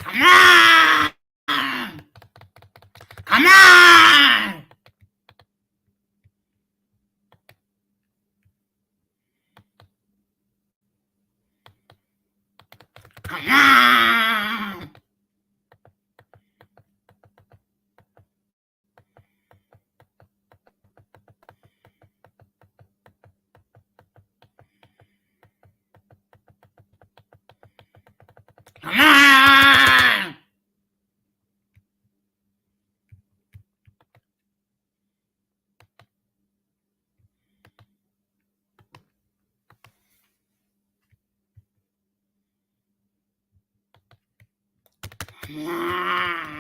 Come on! Come on! Come on! Come on! Come on!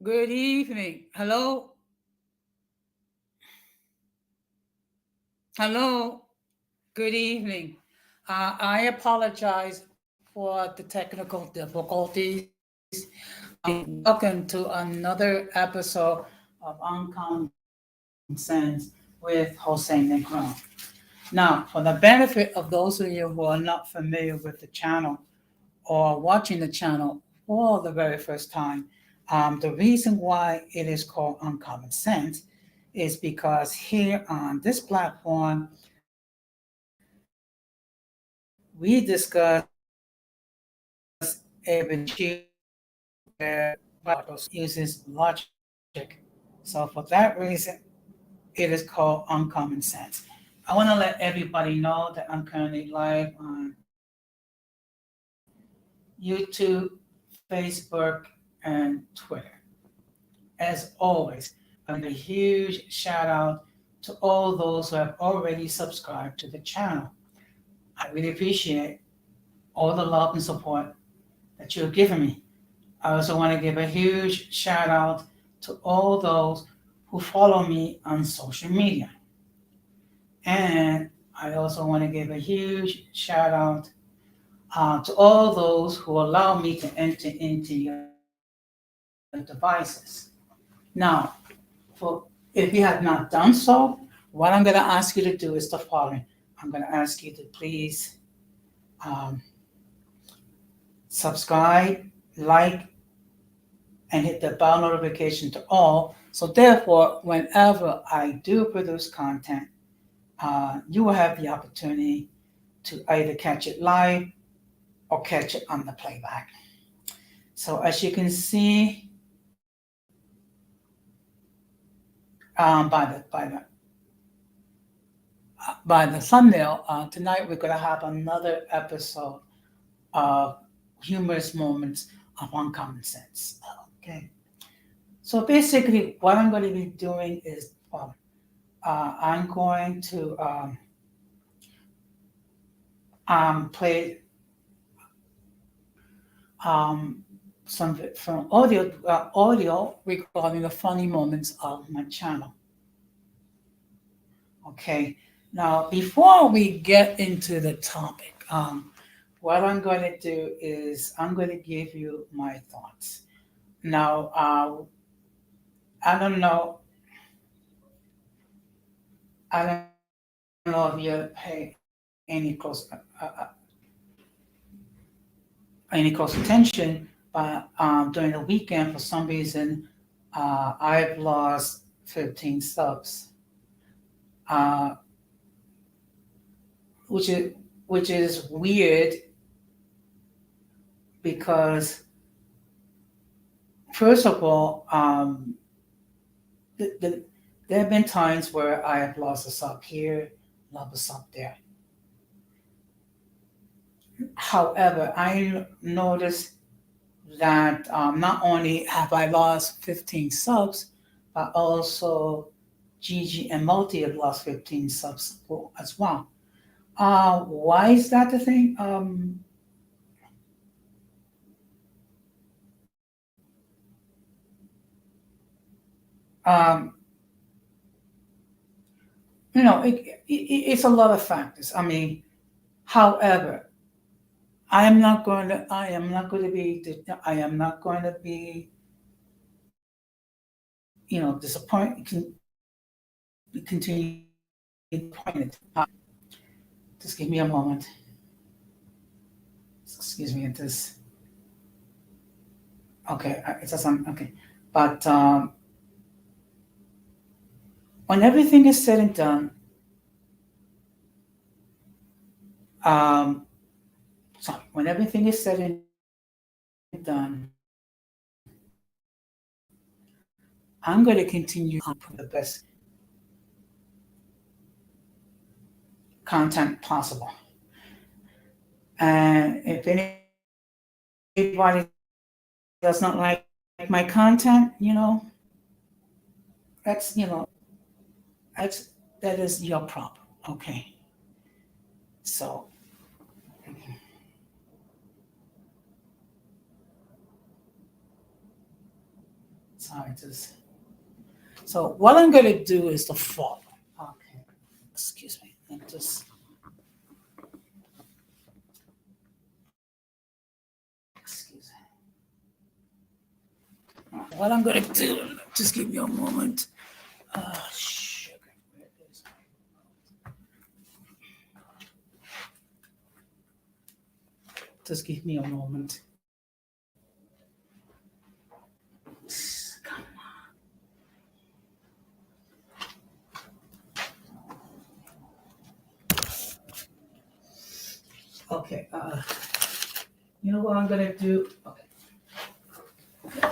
Good evening. Hello? Hello? Good evening. I apologize for the technical difficulties. Welcome to another episode of Uncommon Sense with Jose Negron. Now, for the benefit of those of you who are not familiar with the channel or watching the channel for the very first time, the reason why it is called Uncommon Sense is because here on this platform, we discuss every issue where uses logic. So for that reason, it is called Uncommon Sense. I want to let everybody know that I'm currently live on YouTube, Facebook, and Twitter. As always, I want to give a huge shout out to all those who have already subscribed to the channel. I really appreciate all the love and support that you've given me. I also want to give a huge shout out to all those who follow me on social media. And I also want to give a huge shout out to all those who allow me to enter into your devices. Now, if you have not done so, what I'm going to ask you to do is the following. I'm going to ask you to please um, subscribe, like, and hit the bell notification to all. So therefore, whenever I do produce content, you will have the opportunity to either catch it live or catch it on the playback. So as you can see, by the thumbnail, tonight we're going to have another episode of humorous moments of uncommon sense. Okay. So basically, what I'm going to be doing is I'm going to play um, some from audio recording the funny moments of my channel. Okay. Now, before we get into the topic, what I'm going to do is I'm going to give you my thoughts. Now, I don't know. I don't know if you pay any close attention, but during the weekend, for some reason, I've lost 15 subs, uh, which is weird because first of all, the, the, there have been times where I have lost a sub here, lost a sub there. However, I noticed that not only have I lost 15 subs, but also Gigi and Multi have lost 15 subs as well. Why is that the thing? Um, it's a lot of factors. I mean, however, I am not going to be, I am not going to be, disappointed, continue disappointed. Just give me a moment. Excuse me, it is, okay, it says okay. But when everything is said and done, um, sorry, when everything is said and done, I'm going to continue to put the best content possible. And if anybody does not like my content, that's, that is your problem. Okay. So, Sorry, just so what I'm gonna do is the follow. Okay, excuse me. And just excuse me. What I'm gonna do? Just give me a moment. Sugar. Where is it? Just give me a moment. Come on. Okay. You know what I'm gonna do? Okay.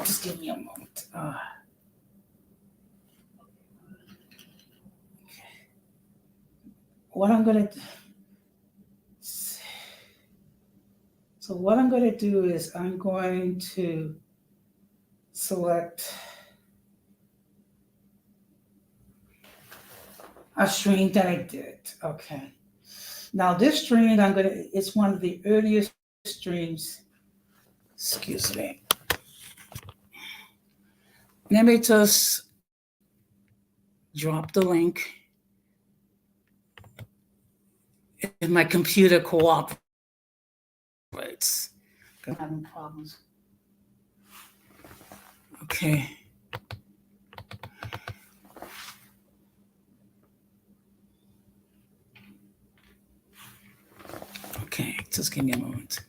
Just give me a moment. What I'm gonna do. So what I'm gonna do is I'm going to select a stream that I did. Okay. Now this stream it's one of the earliest streams. Excuse me. Let me just drop the link. If my computer cooperates. I'm having problems. Okay. Okay, just give me a moment.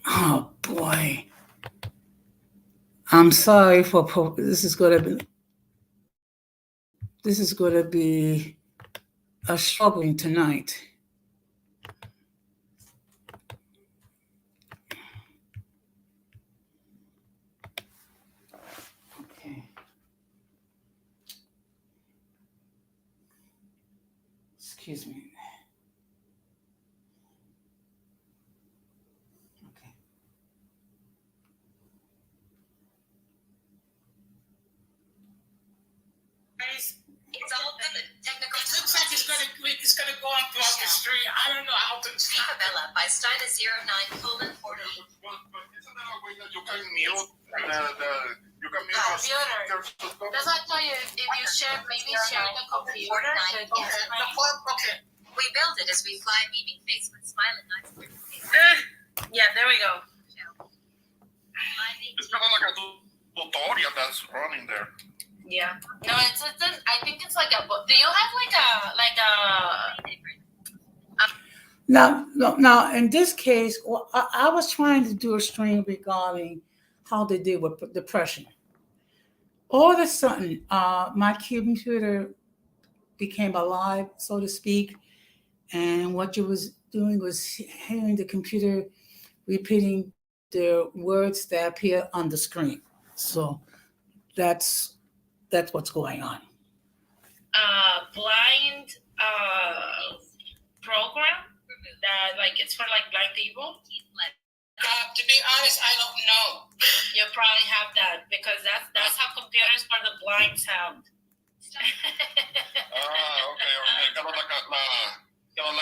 Oh boy. I'm sorry for this is gonna be a struggling tonight. Okay. Excuse me. Okay. It's all good. Technical. It looks like it's gonna go on throughout the street. I don't know how to Isabella by Steiner 09:40. Isn't there a way that you can mute you can mute Computers. That's why I tell you, if you share, maybe share the computer. Okay. We build it as we fly, meeting face with smiling eyes. Yeah, there we go. It's kind of like a tutorial that's running there. Yeah. No, it's I think it's like a book. Do you have Now, in this case, I was trying to do a stream regarding how they deal with depression. All of a sudden, my computer became alive, so to speak, and what you was doing was hearing the computer repeating the words that appear on the screen. So that's what's going on. blind program that like it's for like blind people? To be honest, I don't know. You probably have that because that's how computers for the blind sound. Okay. Kind of like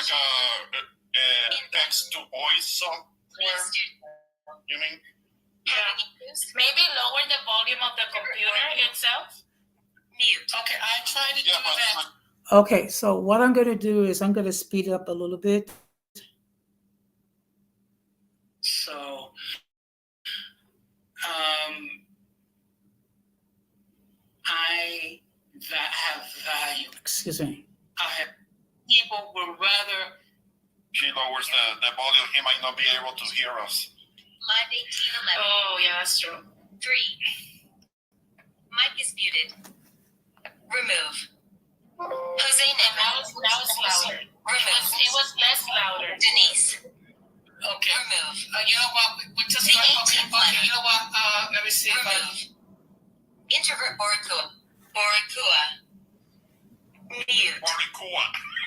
a text to voice software. You mean? Yeah. Maybe lower the volume of the computer itself. Mute. Okay, I tried to do but that. Okay, so what I'm going to do is I'm going to speed it up a little bit. So, I have value. Excuse me. I have people would rather. She lowers the volume. He might not be able to hear us. Live 1811. Oh, yeah, that's true. 3. Mic is muted. Remove. Jose Neves. Now it's louder. Remove. It was less louder. Denise. Okay. Remove. You know what? We just okay. You know what? Let me see. Remove. Introvert Boricua. Boricua. Mute. Boricua.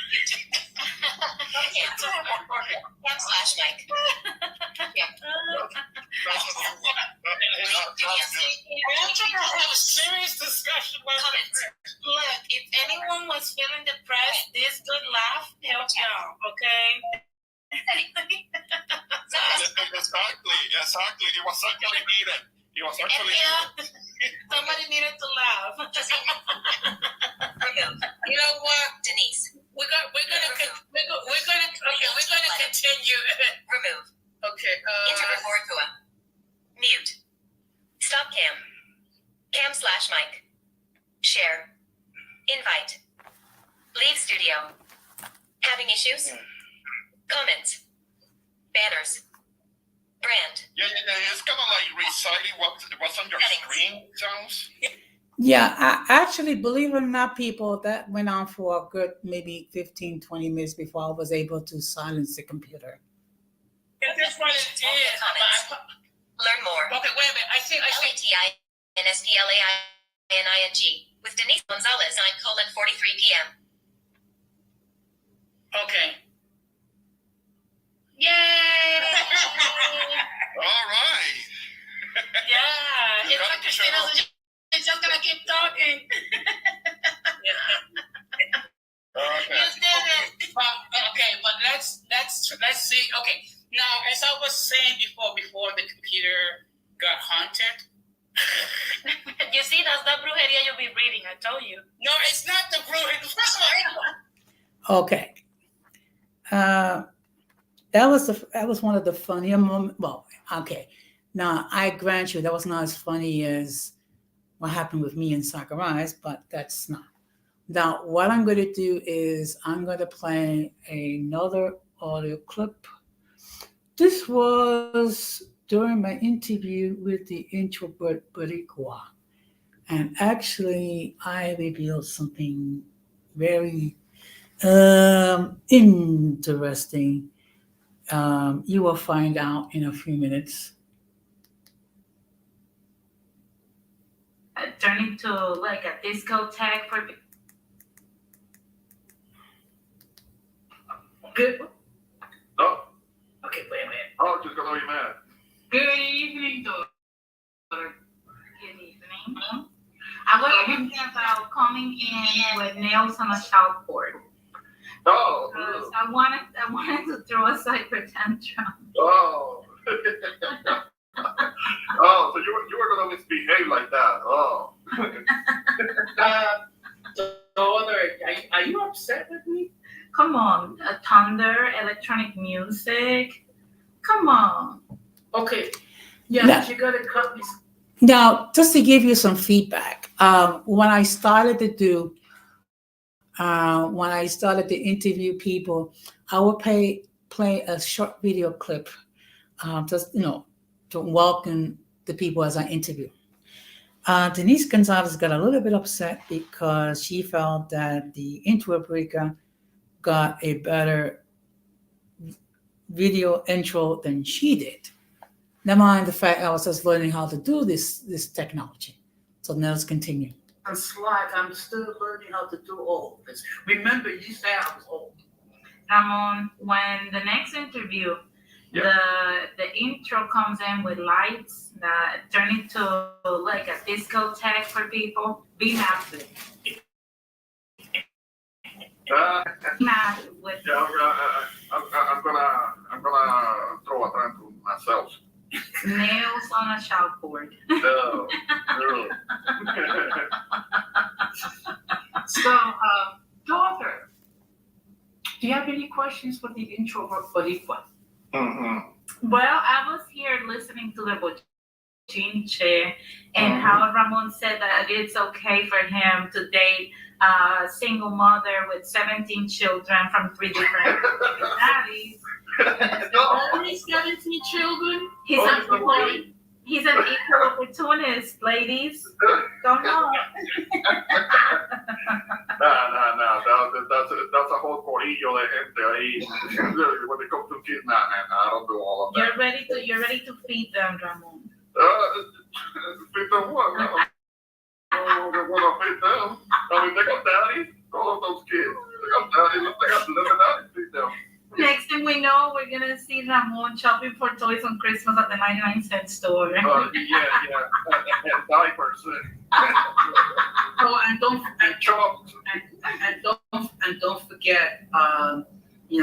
/mic. Yeah. We're trying to have a serious discussion. Look, if anyone was feeling depressed, this good laugh helped y'all, okay? Exactly. It was actually needed. He was actually. Somebody needed to laugh. Remove. You know what? Denise. We're gonna continue. Remove. Okay. Introvert Boricua. Mute. Stop cam. Cam/mic. Share. Invite. Leave studio. Having issues? Comments. Banners. Brand. Yeah. It's kind of like reciting what's on your Settings. screen, sounds. Yeah, I actually, believe it or not, people, that went on for a good maybe 15, 20 minutes before I was able to silence the computer. That's what it is. Learn more. Okay, wait a minute. I think. LATINSPLAINING with Denise Gonzalez 9:43 p.m. Okay. Yay! All right. Yeah, You it's gotta like keep Christina. it She's just gonna keep talking. Okay. You did it. But let's see. Okay, now as I was saying before the computer got haunted. You see, that's the brujeria you'll be reading. I told you. No, it's not the brujeria. First of all, Okay. That was one of the funnier moments. Well, okay. Now I grant you that was not as funny as what happened with me and Sakurai, but that's not. Now what I'm going to do is I'm going to play another audio clip. This was during my interview with the introvert Boricua, and actually I revealed something very interesting. You will find out in a few minutes. Turning to like a discotheque for good. No. Okay, wait a minute. Oh, just gonna be mad. Good evening, daughter. Good evening. I was thinking about coming in with nails on a chalkboard. Oh. Because I wanted to throw a cyber tantrum. Oh. Oh, so you were gonna misbehave like that. Oh. daughter, are you upset with me? Come on, thunder, electronic music. Come on. Okay. Yeah, No. you gotta cut me. Now, just to give you some feedback, when I started to interview people, I would play a short video clip, just to welcome the people as I interview. Denise Gonzalez got a little bit upset because she felt that the intro got a better video intro than she did. Never mind the fact I was just learning how to do this technology. So now let's continue. It's like I'm still learning how to do all of this. Remember, you said I was old. Ramon, when the next interview, the intro comes in with lights that turn into like a discotheque for people, be happy. Not with Yeah, I'm gonna throw a tantrum myself. nails on a chalkboard. No. So, daughter, do you have any questions for the introvert Boricua? Mm-hmm. Well, I was here listening to the Bochinche and how Ramon said that it's okay for him to date a single mother with 17 children from 3 different daddies. Only 17 children? He's Oh, an so equal, he's an equal opportunist, ladies. Don't know. No. That's a whole corillo de gente ahí. When it comes to kidnapping, I don't do all of that. You're ready to feed them, Ramon. Feed them what? No. I don't want to feed them. I mean, they got daddies. All of those kids. They got daddies. They got daddies. Feed them. Next thing we know, we're gonna see Ramon shopping for toys on Christmas at the 99-cent store. Yeah. And diapers. Oh, and don't Chopped. forget, he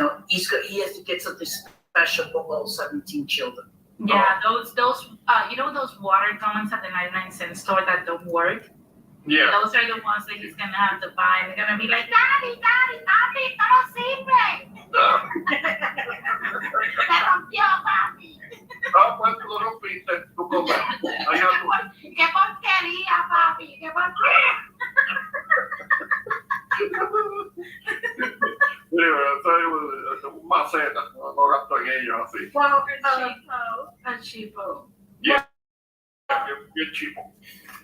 has to get something special for all 17 children. Yeah, those you know those water guns at the 99-cent store that don't work? Yeah. Those are the ones that he's gonna have to buy. And they're gonna be like, Daddy, papi, no lo sirve. Se rompió, papi. Ah, pues tú lo rompiste, tu cosa. Ahí ando. Qué porquería, papi, qué porquería. Sí, un maceta, no gasto en ellos así. Well, a cheapo. Bien chipo.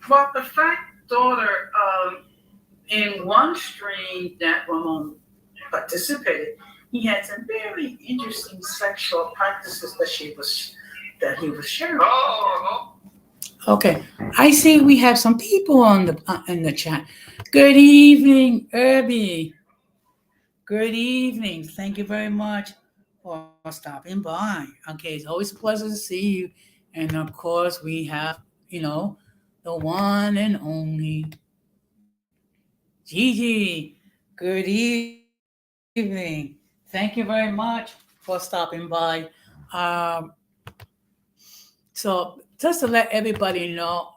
Well, the fact, daughter, in one stream that Ramon participated, he had some very interesting sexual practices that he was sharing. No. Okay, I see we have some people on the in the chat. Good evening, Irby. Good evening. Thank you very much for stopping by. Okay, it's always a pleasure to see you. And of course, we have, the one and only Gigi. Good evening. Thank you very much for stopping by. So just to let everybody know,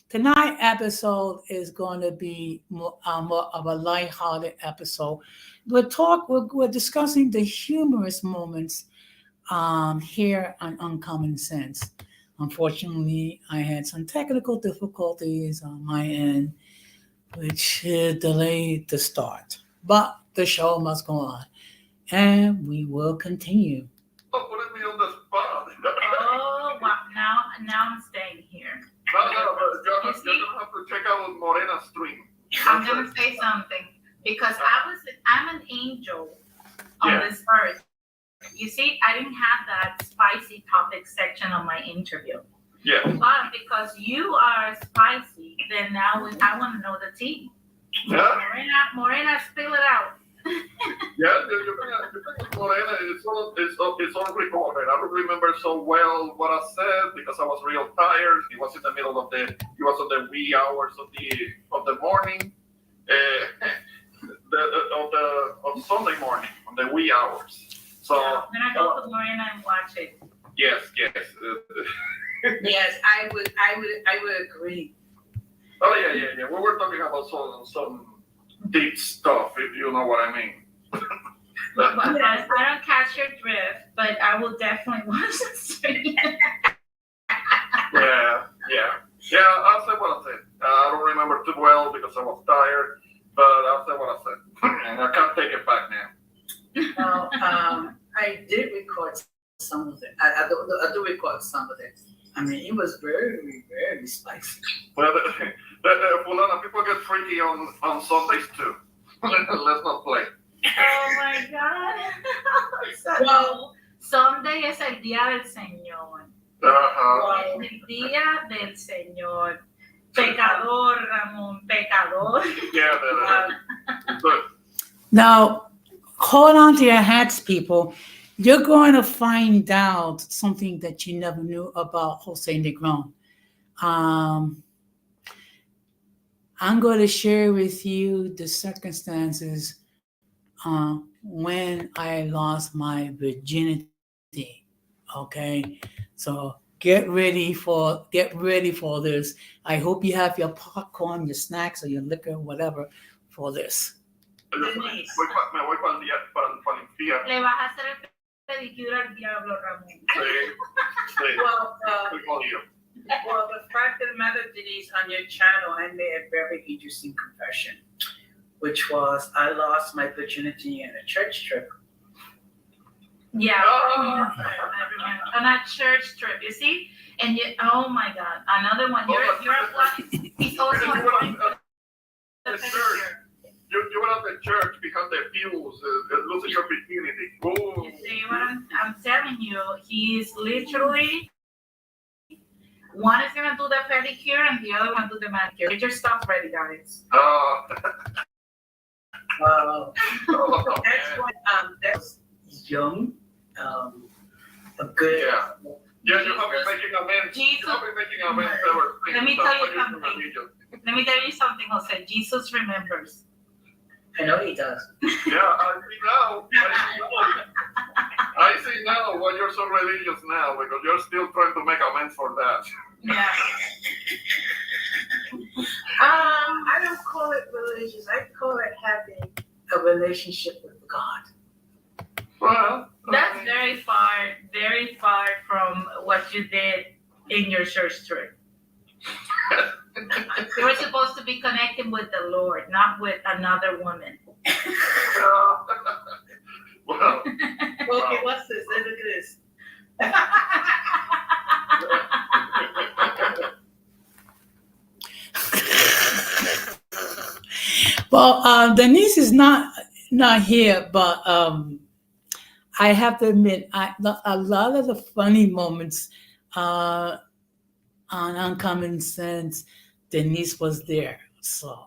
tonight's episode is going to be more of a lighthearted episode. We're discussing the humorous moments here on Uncommon Sense. Unfortunately, I had some technical difficulties on my end, which delayed the start. But the show must go on, and we will continue. Don't put me on the spot. Oh, wow. Now I'm staying here. No, you have to check out Morena's stream. I'm gonna say something because I'm an angel on this earth. You see, I didn't have that spicy topic section on my interview. Yeah. But because you are spicy, then now I want to know the tea. Yeah. Morena, spill it out. Yeah, you think Morena, it's all recorded. I don't remember so well what I said because I was real tired. It was in the middle of it was on the wee hours of the morning, of Sunday morning, on the wee hours. So I'm gonna go to Morena and watch it. yes. Yes, I would agree. Oh yeah. We were talking about some deep stuff, if you know what I mean. But I don't catch your drift, but I will definitely watch the stream. Yeah. I'll say what I said. I don't remember too well because I was tired, but I'll say what I said. And I can't take it back now. Well, I did record some of it. I do record some of it. I mean, it was very, very spicy. Well, Fulana, people get freaky on Sundays too. Let's not play. Oh my God. Well, Sunday es el día del Señor. Uh-huh. Es el día del Señor. Pecador, Ramón, pecador. Yeah, good. Now, hold on to your hats, people. You're going to find out something that you never knew about Jose Negron. I'm going to share with you the circumstances when I lost my virginity. Okay, so get ready for this. I hope you have your popcorn, your snacks, or your liquor, whatever, for this. Me voy para el infierno. Le vas a hacer el pedicure al diablo, Ramón. Sí. well, Estoy jodido. well, the fact of the matter, Denise, on your channel, I made a very interesting confession, which was I lost my virginity in a church trip. Yeah, Oh. I remember. On a church trip, you see? And oh my God, another one. You're applying. It's also You were applying at the the church. pedicure. You were at the church behind the pews, losing your virginity. Oh. You see what I'm telling you? He's literally one is gonna do the pedicure and the other one do the manicure. Get your stuff ready, guys. That's what that's young, a good. Yeah. Yeah, you have been making amends. Jesus. You have been making amends ever since. Let me tell you That's something. religion. Let me tell you something, Jose. Jesus remembers. I know he does. Yeah, I see now. I see now why you're so religious now, because you're still trying to make amends for that. Yeah. I don't call it religious. I call it having a relationship with God. Well, That's very far from what you did in your church trip. You were supposed to be connecting with the Lord, not with another woman. well, Okay, what's this? Look at this. Well, Denise is not here, but I have to admit, a lot of the funny moments on Uncommon Sense, Denise was there. So,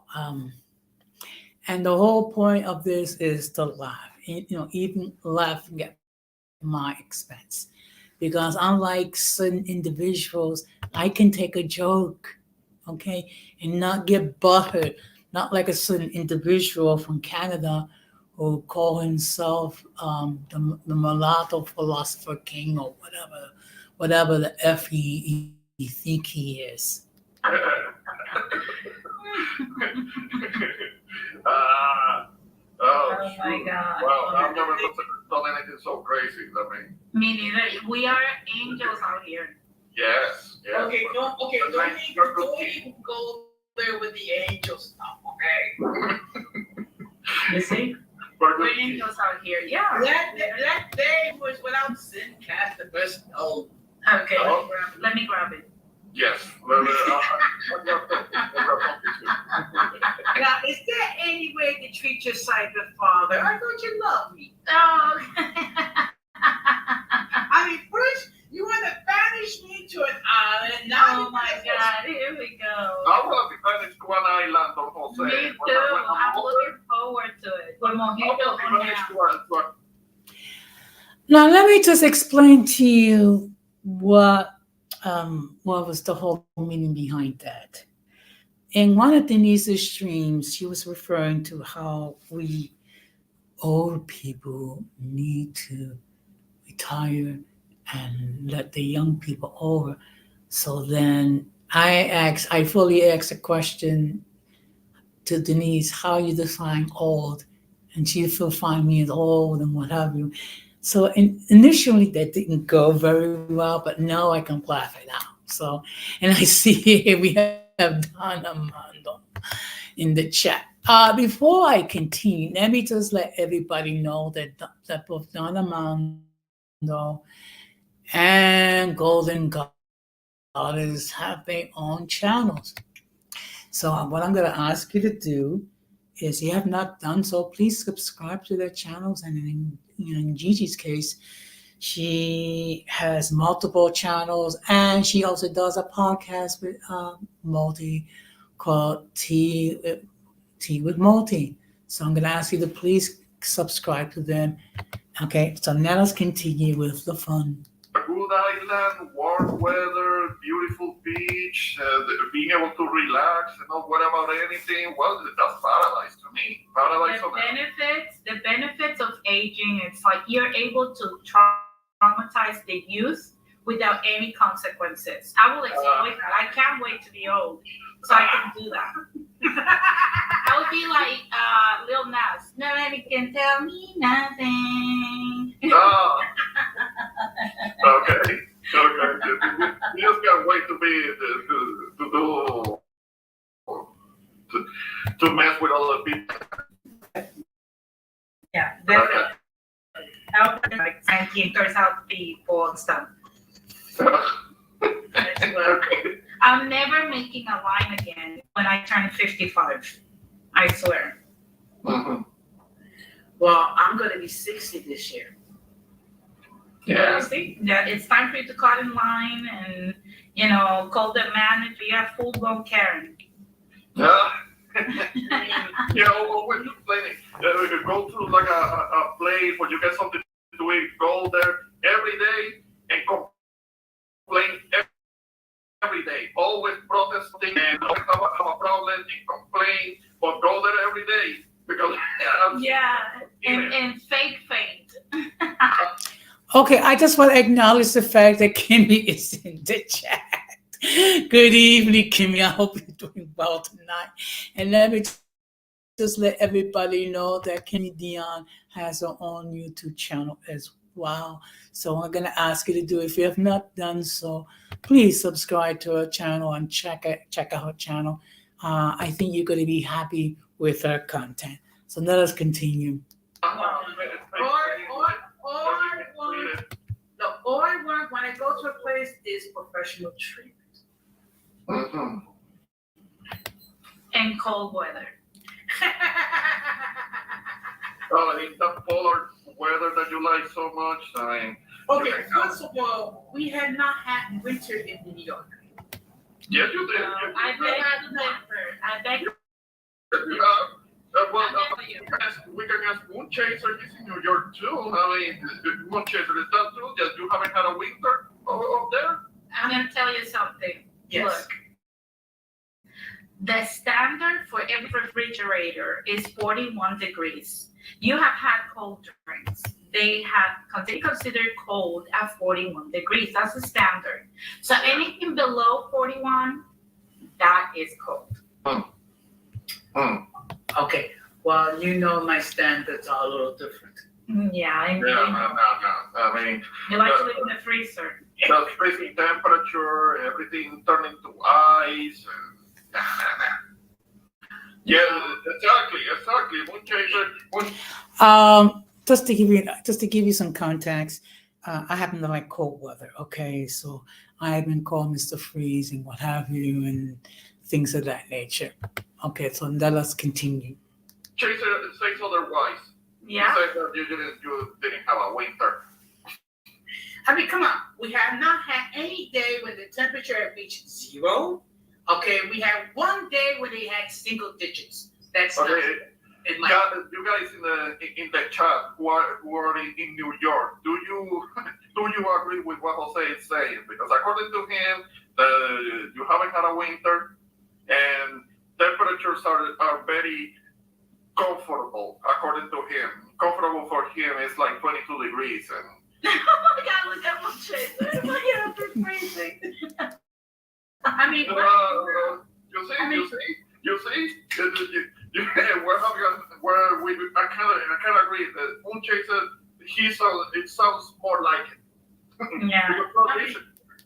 and the whole point of this is to laugh, even laughing at my expense. Because unlike certain individuals, I can take a joke, okay, and not get buttered, not like a certain individual from Canada who call himself the mulatto philosopher king or whatever the F he think he is. Oh my God. Well, I've never done anything so crazy. I mean, Me neither. We are angels out here. yes. Okay, but- don't even go there with the angel stuff, okay? You see? but- We're angels out here. Yeah. That day was without sin cast the first stone. Okay. Oh. Let me grab it. Yes. Now, is there any way to treat your cyber father? I thought you loved me. Oh. I mean, first you want to banish me to an island. Now Oh my God. Here we go. I want to be managed to an island, Don Jose. Me too. I'm looking forward to it. Con mojito and ham. Now, let me just explain to you what was the whole meaning behind that. In one of Denise's streams, she was referring to how we old people need to retire and let the young people over. So then I fully asked a question to Denise, how you define old, and she defined me as old and what have you. So initially that didn't go very well, but now I can laugh it out. So, and I see here we have Donna Mondo in the chat. Before I continue, let me just let everybody know that both Donna Mondo and Golden Goddess have their own channels. So what I'm going to ask you to do is, you have not done so, please subscribe to their channels. And in Gigi's case, she has multiple channels, and she also does a podcast with Multi called Tea with Multi. So I'm going to ask you to please subscribe to them. Okay, so now let's continue with the fun. A good island, warm weather, beautiful beach, being able to relax and not worry about anything. Well, that's paradise to me. Paradise on earth. The benefits of aging, it's like you're able to traumatize the youth without any consequences. I will exploit that. I can't wait to be old so I can do that. I would be like Lil Nas. Nobody can tell me nothing. Ah, okay. You just can't wait to mess with other people. Yeah, definitely. I would be like encounters out people and stuff. Okay. I'm never making a line again when I turn 55. I swear. Mhm. Well, I'm going to be 60 this year. Yeah. See, that it's time for you to cut in line and, call the manager. You have full-blown Karen. Yeah. When you're playing, you go to like a place where you get something to eat, go there every day and complain every day. Always protesting and always have a problem and complain, but go there every day because Yeah, and fake faint. Okay, I just want to acknowledge the fact that Kimmy is in the chat. Good evening, Kimmy. I hope you're doing well tonight. And let me just let everybody know that Kimmy Dion has her own YouTube channel as well. So I'm gonna ask you to do, if you have not done so, please subscribe to her channel and check out her channel. I think you're gonna be happy with her content. So let us continue. Or work when I go to a place is professional treatment. Mhm. And cold weather. In that polar weather that you like so much, I mean, Okay, first of all, we have not had winter in New York. yes, you did. I beg to differ. I beg to We can ask Moon Chaser. He's in New York too. I mean, Moon Chaser, is that true? That you haven't had a winter up there? I'm gonna tell you something. Yes. Look, the standard for every refrigerator is 41 degrees. You have had cold drinks. They considered cold at 41 degrees. That's the standard. So anything below 41, that is cold. Okay, well, you know my standards are a little different. Yeah, I Yeah, really no. know. I mean, You like to live in the freezer. the freezing temperature, everything turning to ice. And, yeah, exactly. Moon Chaser. Just to give you some context, I happen to like cold weather. Okay, so I have been called Mr. Freeze and what have you, and things of that nature. Okay, so let us continue. Chaser says otherwise. Yeah. He says that you didn't have a winter. I mean, come on, we have not had any day when the temperature reached zero. Okay, we had one day when they had single digits. That's not Okay. in my. Yeah, you guys in the chat who are in New York, do you agree with what Jose is saying? Because according to him, you haven't had a winter, and temperatures are very comfortable. According to him, comfortable for him is like 22 degrees, and Oh my God, look at my chaser. Look at him freezing. I mean, you see, where we I kind of agree that Moon Chaser, it sounds more like it. Yeah. Because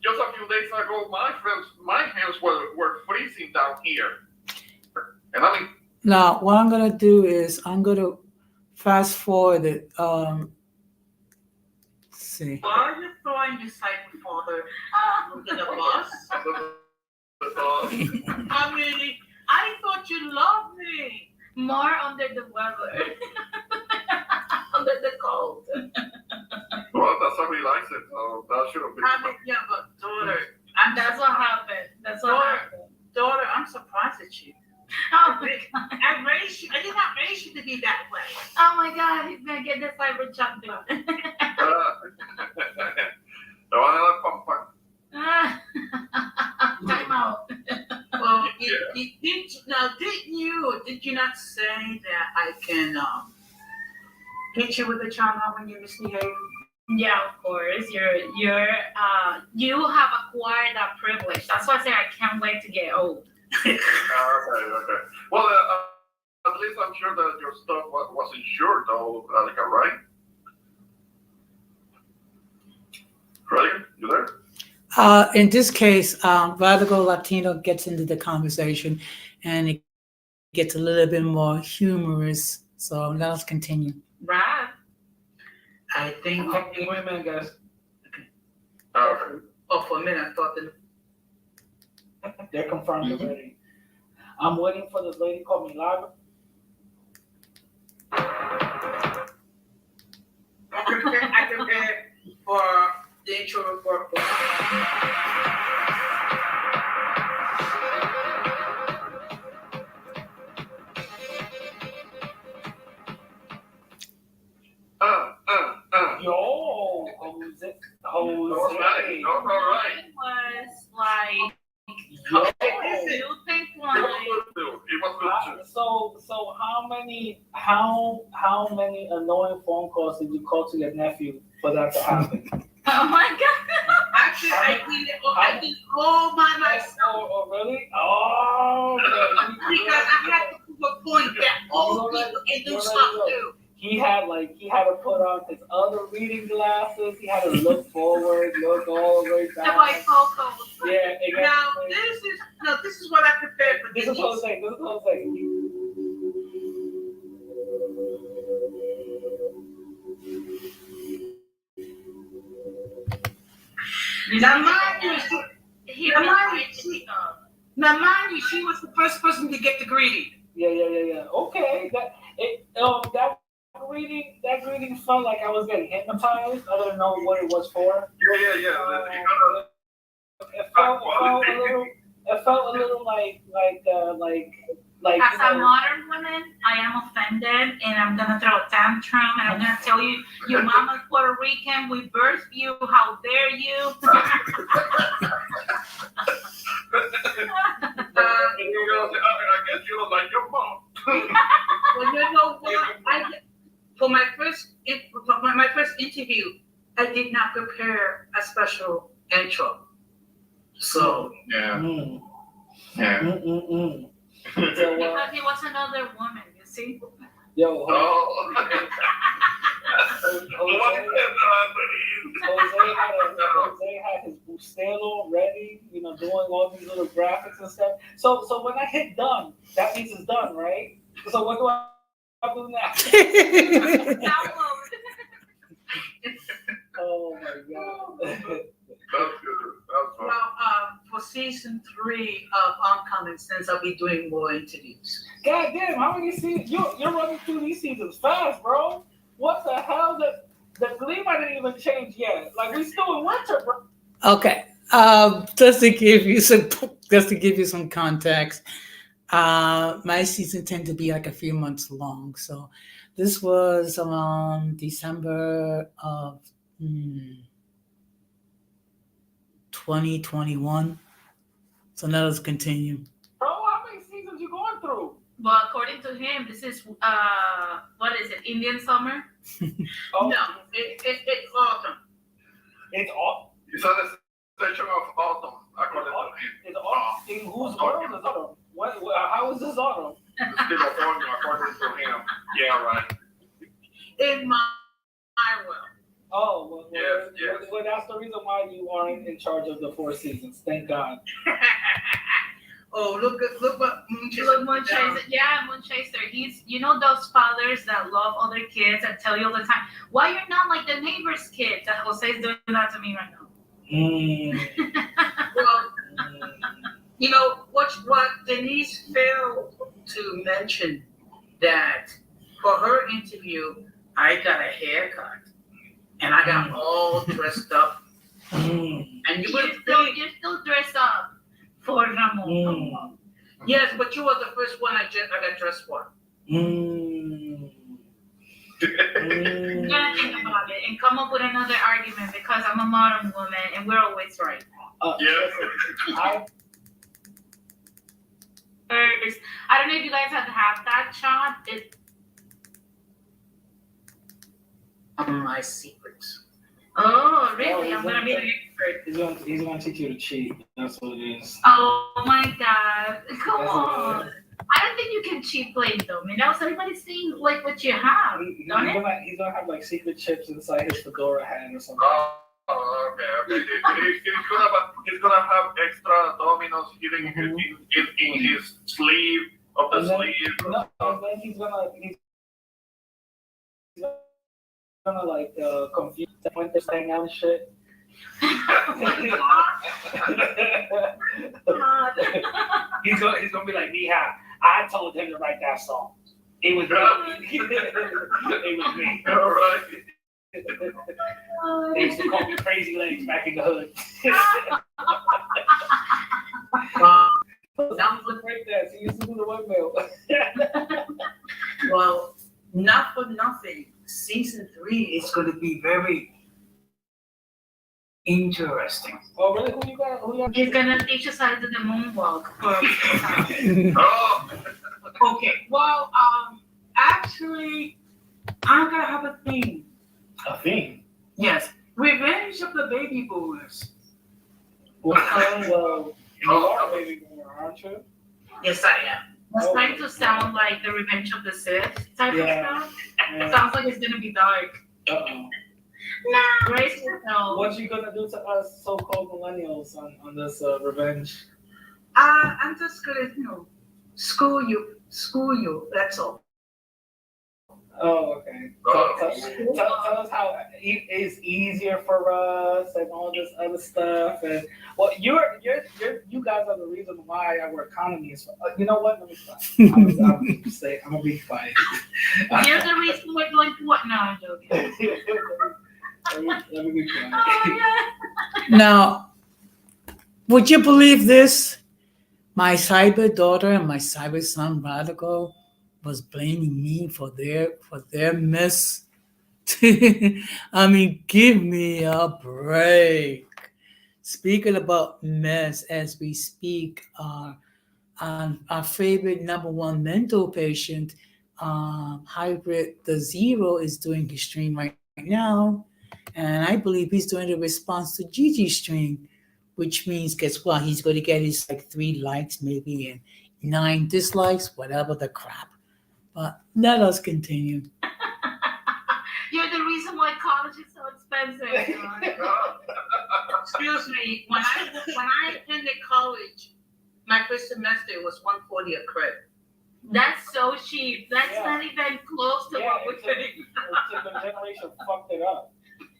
just a few days ago, my hands were freezing down here, and I mean, Now, what I'm gonna do is I'm gonna fast forward it. Let's see. why are you throwing your cycle father under the bus? I mean, I thought you loved me. More under the weather. Under the cold. well, that's how he likes it. So that should have been. I mean, yeah, but daughter, That's what happened. That's what happened. daughter, I'm surprised at you. Oh my God. I raised you. I did not raise you to be that way. Oh my God, he's gonna get the cyber chop done. Time out. Well, Yeah. did you not say that I can hit you with a charm when you misbehave? Yeah, of course. You have acquired that privilege. That's why I say I can't wait to get old. Okay. Well, at least I'm sure that your stuff was insured, though, Radhika, right? Radhika, you there? In this case, Radical Latino gets into the conversation, and it gets a little bit more humorous. So let us continue. Right. I think. Wait a minute, guys. Okay. Oh, for a minute, I thought that. They're confirmed already. I'm waiting for this lady called me live. I prepared for the intro report. Yo, Jose. All right. Mine was like Yo. you think It was like good too. It was good too. So how many annoying phone calls did you call to your nephew for that to happen? Oh my God. Actually, I did it all by myself Oh, really? Oh, okay. because I had to prove a point that old people can do stuff too. He had to put on his other reading glasses. He had to look forward, look all the way The back. white Coco. Yeah, exactly. Now this is what I prepared for This is what I'm saying. Now mind you, He Now, was mind like, you, mind you, she was the first person to get the greeting. Yeah. Okay, that greeting felt like I was getting hypnotized. I didn't know what it was for. Yeah. It felt a little like as a modern woman, I am offended and I'm gonna throw a tantrum and I'm gonna tell you, your mama's Puerto Rican, we birthed you, how dare you? I guess you don't like your mom. Well, you know what? For my first interview, I did not prepare a special intro. So Yeah. So, Because he was another woman, you see? yo, Oh. Jose had his Bustelo ready, doing all these little graphics and stuff. So when I hit done, that means it's done, right? So what do I do now? Download. Oh my God. That's good. That's fun. well, for season 3 of Oncoming, since I'll be doing more interviews. God damn, how many seasons? You're running through these seasons fast, bro. What the hell? The clima didn't even change yet. Like, we still in winter, bro. Okay. Just to give you some context, my season tend to be like a few months long. So this was around December of 2021. So now let's continue. Bro, how many seasons you going through? Well, according to him, this is, what is it, Indian summer? Oh, No, it's autumn. it's all. It's an extension of autumn, according to him. It's all. In whose world is autumn? How is this autumn? It's still autumn, according to him. Yeah, right. In my world. Oh, well, Yes. well, that's the reason why you aren't in charge of the 4 seasons. Thank God. Oh, look what Moonchaser. Look, Moonchaser. Yeah, Moonchaser. He's, those fathers that love other kids and tell you all the time, why you're not like the neighbor's kid? That Jose's doing that to me right now. Well, what Denise failed to mention that for her interview, I got a haircut and I got all dressed up. And you would think, You're still dressed up for Ramon. yes, but you were the first one I got dressed for. I'm gonna think about it and come up with another argument because I'm a modern woman and we're always right. Yeah. I don't know if you guys have had that shot. My secrets. Oh, really? I'm gonna be the expert. He's gonna teach you to cheat. That's what it is. Oh my God! Come on. I don't think you can cheat playing dominoes. Everybody's seeing like what you have. He's gonna have like secret chips inside his fedora hat or something. Oh, okay. He's gonna have extra dominoes hidden in his sleeve of the sleeve. No, and then he's gonna like confuse the Fuentes thing out and shit. He's gonna be like, Mija, I told him to write that song. It was me. It was me. All right. They used to call me Crazy Legs back in the hood. That was like that. He used to do the windmill. Well, not for nothing. Season 3 is going to be very interesting. Oh, really? Who you got? He's gonna teach us how to do the moonwalk. Oh. Okay. Well, Actually, I'm gonna have a theme. A theme. Yes, revenge of the baby boomers. Well, you are a baby boomer, aren't you? Yes, I am. It's trying to sound like the Revenge of the Sith type Yeah. of stuff. It sounds like it's gonna be dark. Uh-oh. Grace will know. What you gonna do to us so-called millennials on this revenge? I'm just gonna, school you. That's all. Oh, okay. Tell us how it's easier for us and all this other stuff. And well, you guys are the reason why our economy is. You know what? Let me stop. I'm gonna be quiet. You're the reason we're going to what? No, I'm joking. Let me be quiet. Oh, Now, would you believe this? My cyber daughter and my cyber son Radical was blaming me for their mess. I mean, give me a break. Speaking about mess, as we speak, our favorite number one mental patient, Hybrid the Zero, is doing his stream right now, and I believe he's doing a response to Gigi's stream, which means guess what? He's going to get his like 3 likes, maybe, and 9 dislikes, whatever the crap. But let us continue. You're the reason why college is so expensive. Excuse me. When I attended college, my first semester was $140 a credit. That's so cheap. That's Yeah. not even close to what we're paying. The generation fucked it up.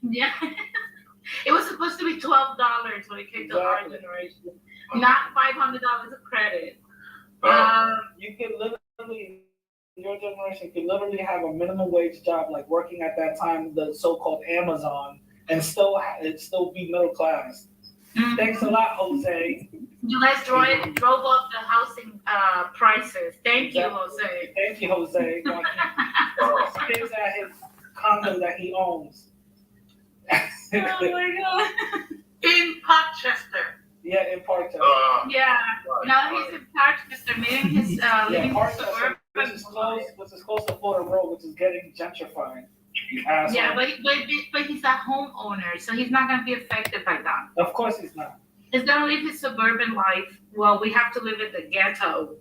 Yeah. It was supposed to be $12 when it came to our Exactly. generation, not $500 of credit. You could literally, your generation could literally have a minimum wage job, like working at that time, the so-called Amazon, and still be middle class. Mhm. Thanks a lot, Jose. You guys drove up the housing prices. Thank you, Jose. Thank you, Jose. Stays at his condo that he owns. Oh my god. In Rochester. Yeah, in Parktown. Yeah. Now he's in Parkchester, meeting his living in Parktown, suburban. which is close to Florida Road, which is getting gentrified. You asshole. Yeah, but he's a homeowner, so he's not gonna be affected by that. Of course he's not. He's gonna live his suburban life. Well, we have to live in the ghetto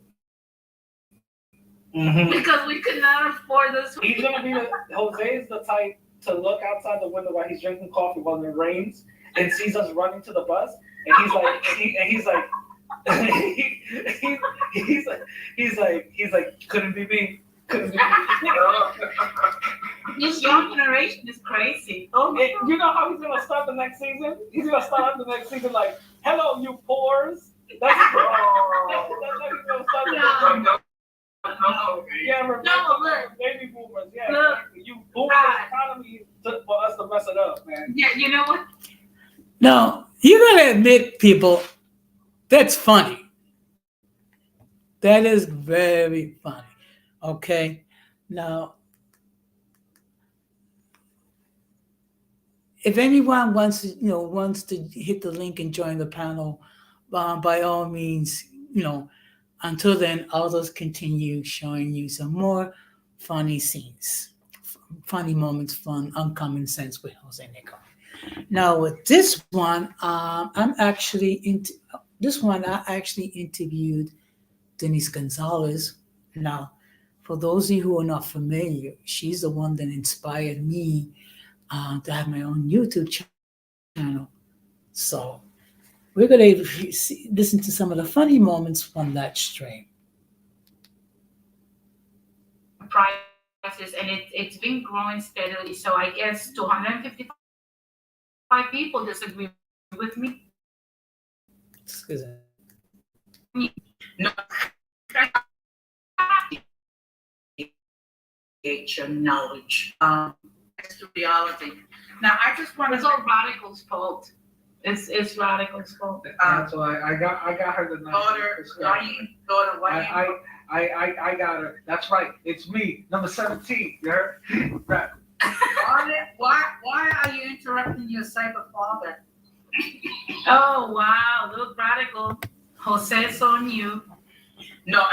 Mm-hmm. because we could not afford this. He's gonna be Jose is the type to look outside the window while he's drinking coffee while it rains and sees us running to the bus, and he's like, he's like, couldn't be me. Couldn't be me. This young generation is crazy. Oh, And you know how he's gonna start the next season? He's gonna start the next season like, hello, you pores. That's how he's gonna start the next season. Yeah, remember look. baby boomers. Yeah, Look. you boomer economy took for us to mess it up, man. yeah, you know what? Now, you gotta admit, people, that's funny. That is very funny. Okay? Now, if anyone wants to hit the link and join the panel, by all means, until then, I'll just continue showing you some more funny scenes, funny moments, fun, uncommon sense with Jose Nico. Now with this one, I actually interviewed Denise Gonzalez. Now, for those of you who are not familiar, she's the one that inspired me to have my own YouTube channel. So we're going to listen to some of the funny moments from that stream. Prices, and it's been growing steadily. So I guess 255 people disagree with me. Excuse me. No. Your knowledge. It's the reality. Now, I just want It's to. all Radical's fault. It's Radical's fault. That's why I got her the Daughter, why I got her. That's right. It's me, number 17. You heard? Right. why are you interrupting your cyber father? Oh wow, look, Radical. Jose's on you. No,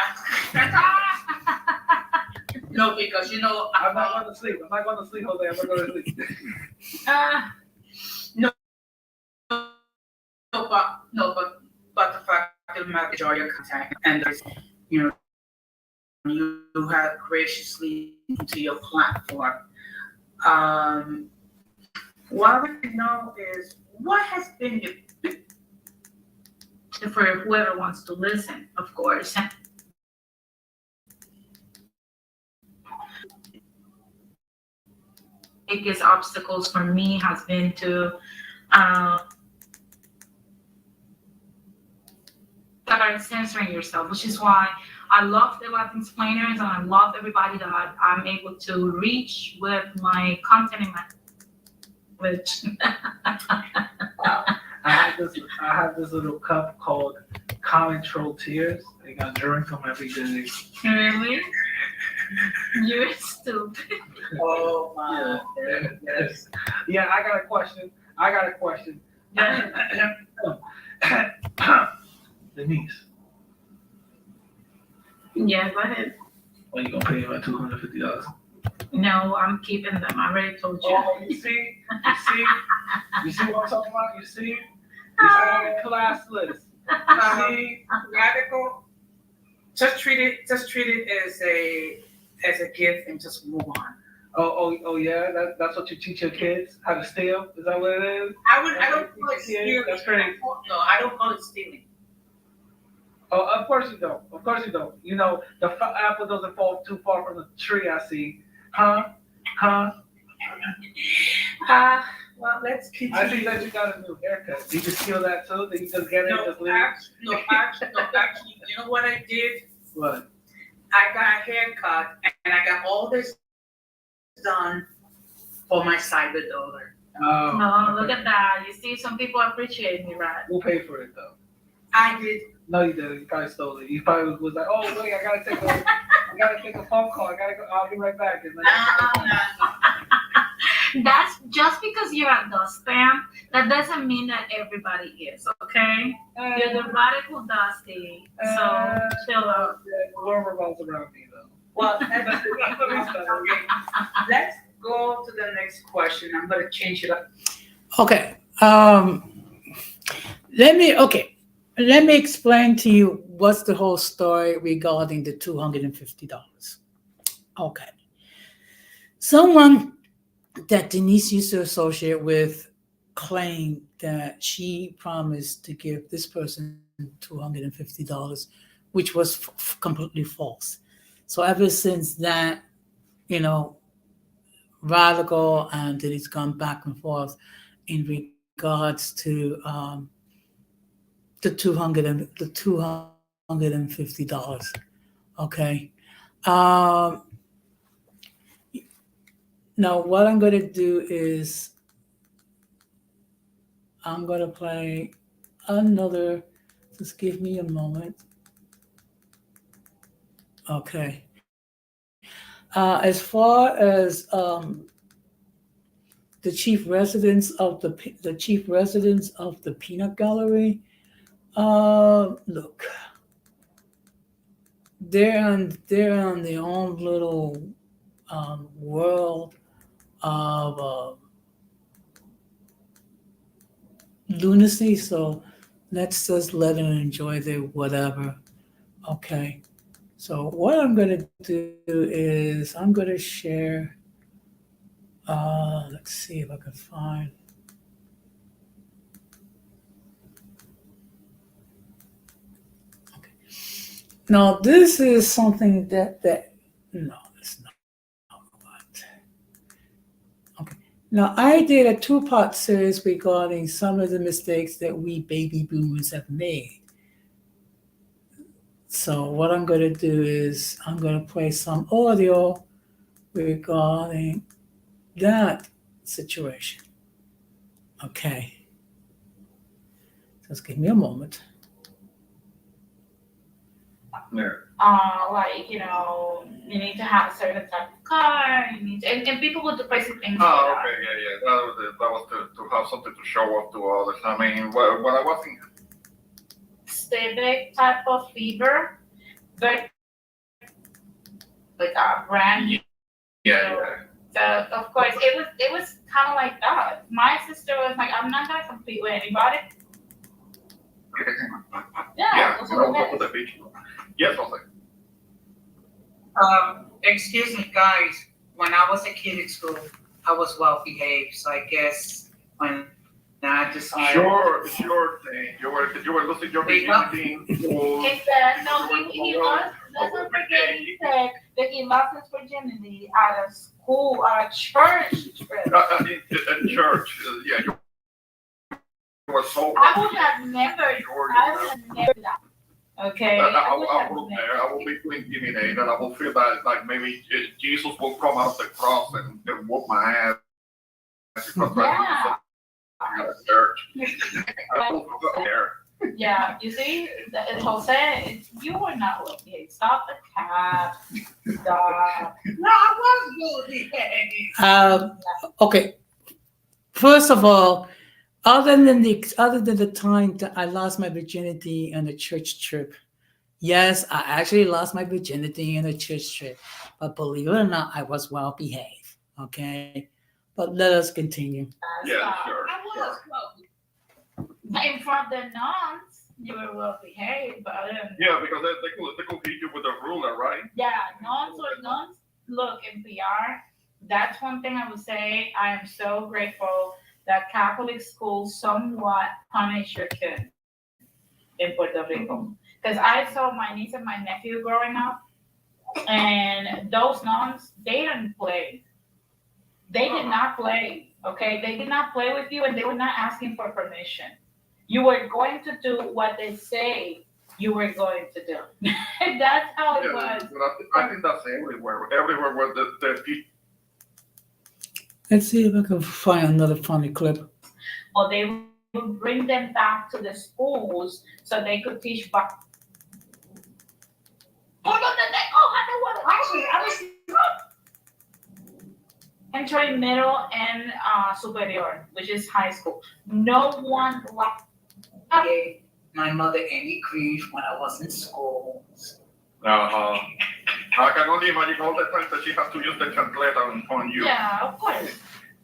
No, because you know, I'm not going to sleep. I'm not going to sleep, Jose. I'm not going to sleep. But the fact of the matter, enjoy your content, and you know, you have graciously to your platform. What I want to know is what has been your For whoever wants to listen, of course. Biggest obstacles for me has been to start censoring yourself, which is why I love the Latin explainers and I love everybody that I'm able to reach with my content and my which I have this little cup called Common Troll Tears. I got drink them every day. really you're stupid. oh my Yes. Yeah, I got a question. Denise, Yeah, go ahead. when you gonna pay me my $250? No, I'm keeping them. I already told you. Oh, you see what I'm talking about? You see I'm classless. You see? radical. Just treat it as a gift and just move on. Oh yeah, that's what you teach your kids, how to steal? Is that what it is? I don't call it stealing. That's crazy. No, I don't call it stealing. Oh, of course you don't. You know, the apple doesn't fall too far from the tree, I see. Huh? Well, let's continue. I see that you got a new haircut. Did you steal that too? Did you just get it and just leave? Actually, you know what I did? What? I got a haircut and I got all this done for my cyber daughter. Oh, look at that. You see, some people appreciate me, right? We'll pay for it though. I did. No, you didn't. You probably stole it. You probably was like, oh wait, I gotta take a phone call. I gotta go. I'll be right back. And then That's just because you're a dustpan, that doesn't mean that everybody is, okay? You're the radical dusty, so chill out. The world revolves around me though. Well, let's go to the next question. I'm gonna change it up. Okay. Let me explain to you what's the whole story regarding the $250. Okay. Someone that Denise used to associate with claimed that she promised to give this person $250, which was completely false. So ever since that, Radical and Denise gone back and forth in regards to the $250. Okay. Now what I'm gonna do is I'm gonna play another. Just give me a moment. Okay. As far as the chief residents of the peanut gallery, look, they're on their own little world of lunacy. So let's just let them enjoy their whatever. Okay. So what I'm gonna do is I'm gonna share. Let's see if I can find. Okay. Now this is something that no, it's not what. Okay. Now I did a two-part series regarding some of the mistakes that we baby boomers have made. So what I'm going to do is I'm going to play some audio regarding that situation. Okay. Just give me a moment. Like, you need to have a certain type of car, and people would do basic things. Oh, okay, yeah. That was to have something to show off to others. I mean, when I was in Civic type of fever, but like a brand new. Yeah. So of course it was kind of like that. My sister was like, I'm not gonna compete with anybody. Yeah, those you are know, the go to best. the beach. Yes, Jose. Excuse me, guys. When I was a kid in school, I was well behaved. So I guess when I decided. Sure thing. You were losing your virginity in school. He said, no, he lost, doesn't forget, he said that he lost his virginity at a school, at a church trip. In church. Yeah, you were so. I would have never, Sure, I would have never done that. Okay? I would have will never. there. I will be too intimidated. I will feel that like maybe Jesus will come out of the cross and whoop my ass. Because Yeah. I'm at church. I will go there. Yeah, you see, Jose, you were not well behaved. Stop the cat. Stop. No, I was well behaved. Okay. First of all, other than the time that I lost my virginity on a church trip, yes, I actually lost my virginity in a church trip. But believe it or not, I was well behaved. Okay, but let us continue. Yeah, Stop. sure. I was well behaved. In front of the nuns, you were well behaved, but other than Yeah, because they could hit you with a ruler, right? yeah, nuns. Look, in PR, that's one thing I would say. I am so grateful that Catholic schools somewhat punish your kids in Puerto Rico. Because I saw my niece and my nephew growing up, and those nuns, they didn't play. They did not play, okay? They did not play with you, and they were not asking for permission. You were going to do what they say you were going to do. That's how it Yeah, was. but I think that's everywhere. Everywhere where the people. Let's see if I can find another funny clip. Or they would bring them back to the schools so they could teach back. Actually, I was Entering middle and superior, which is high school. No one liked. gave my mother any grief when I was in school. I can only imagine all the times that she has to use the translator on you. Yeah, of course.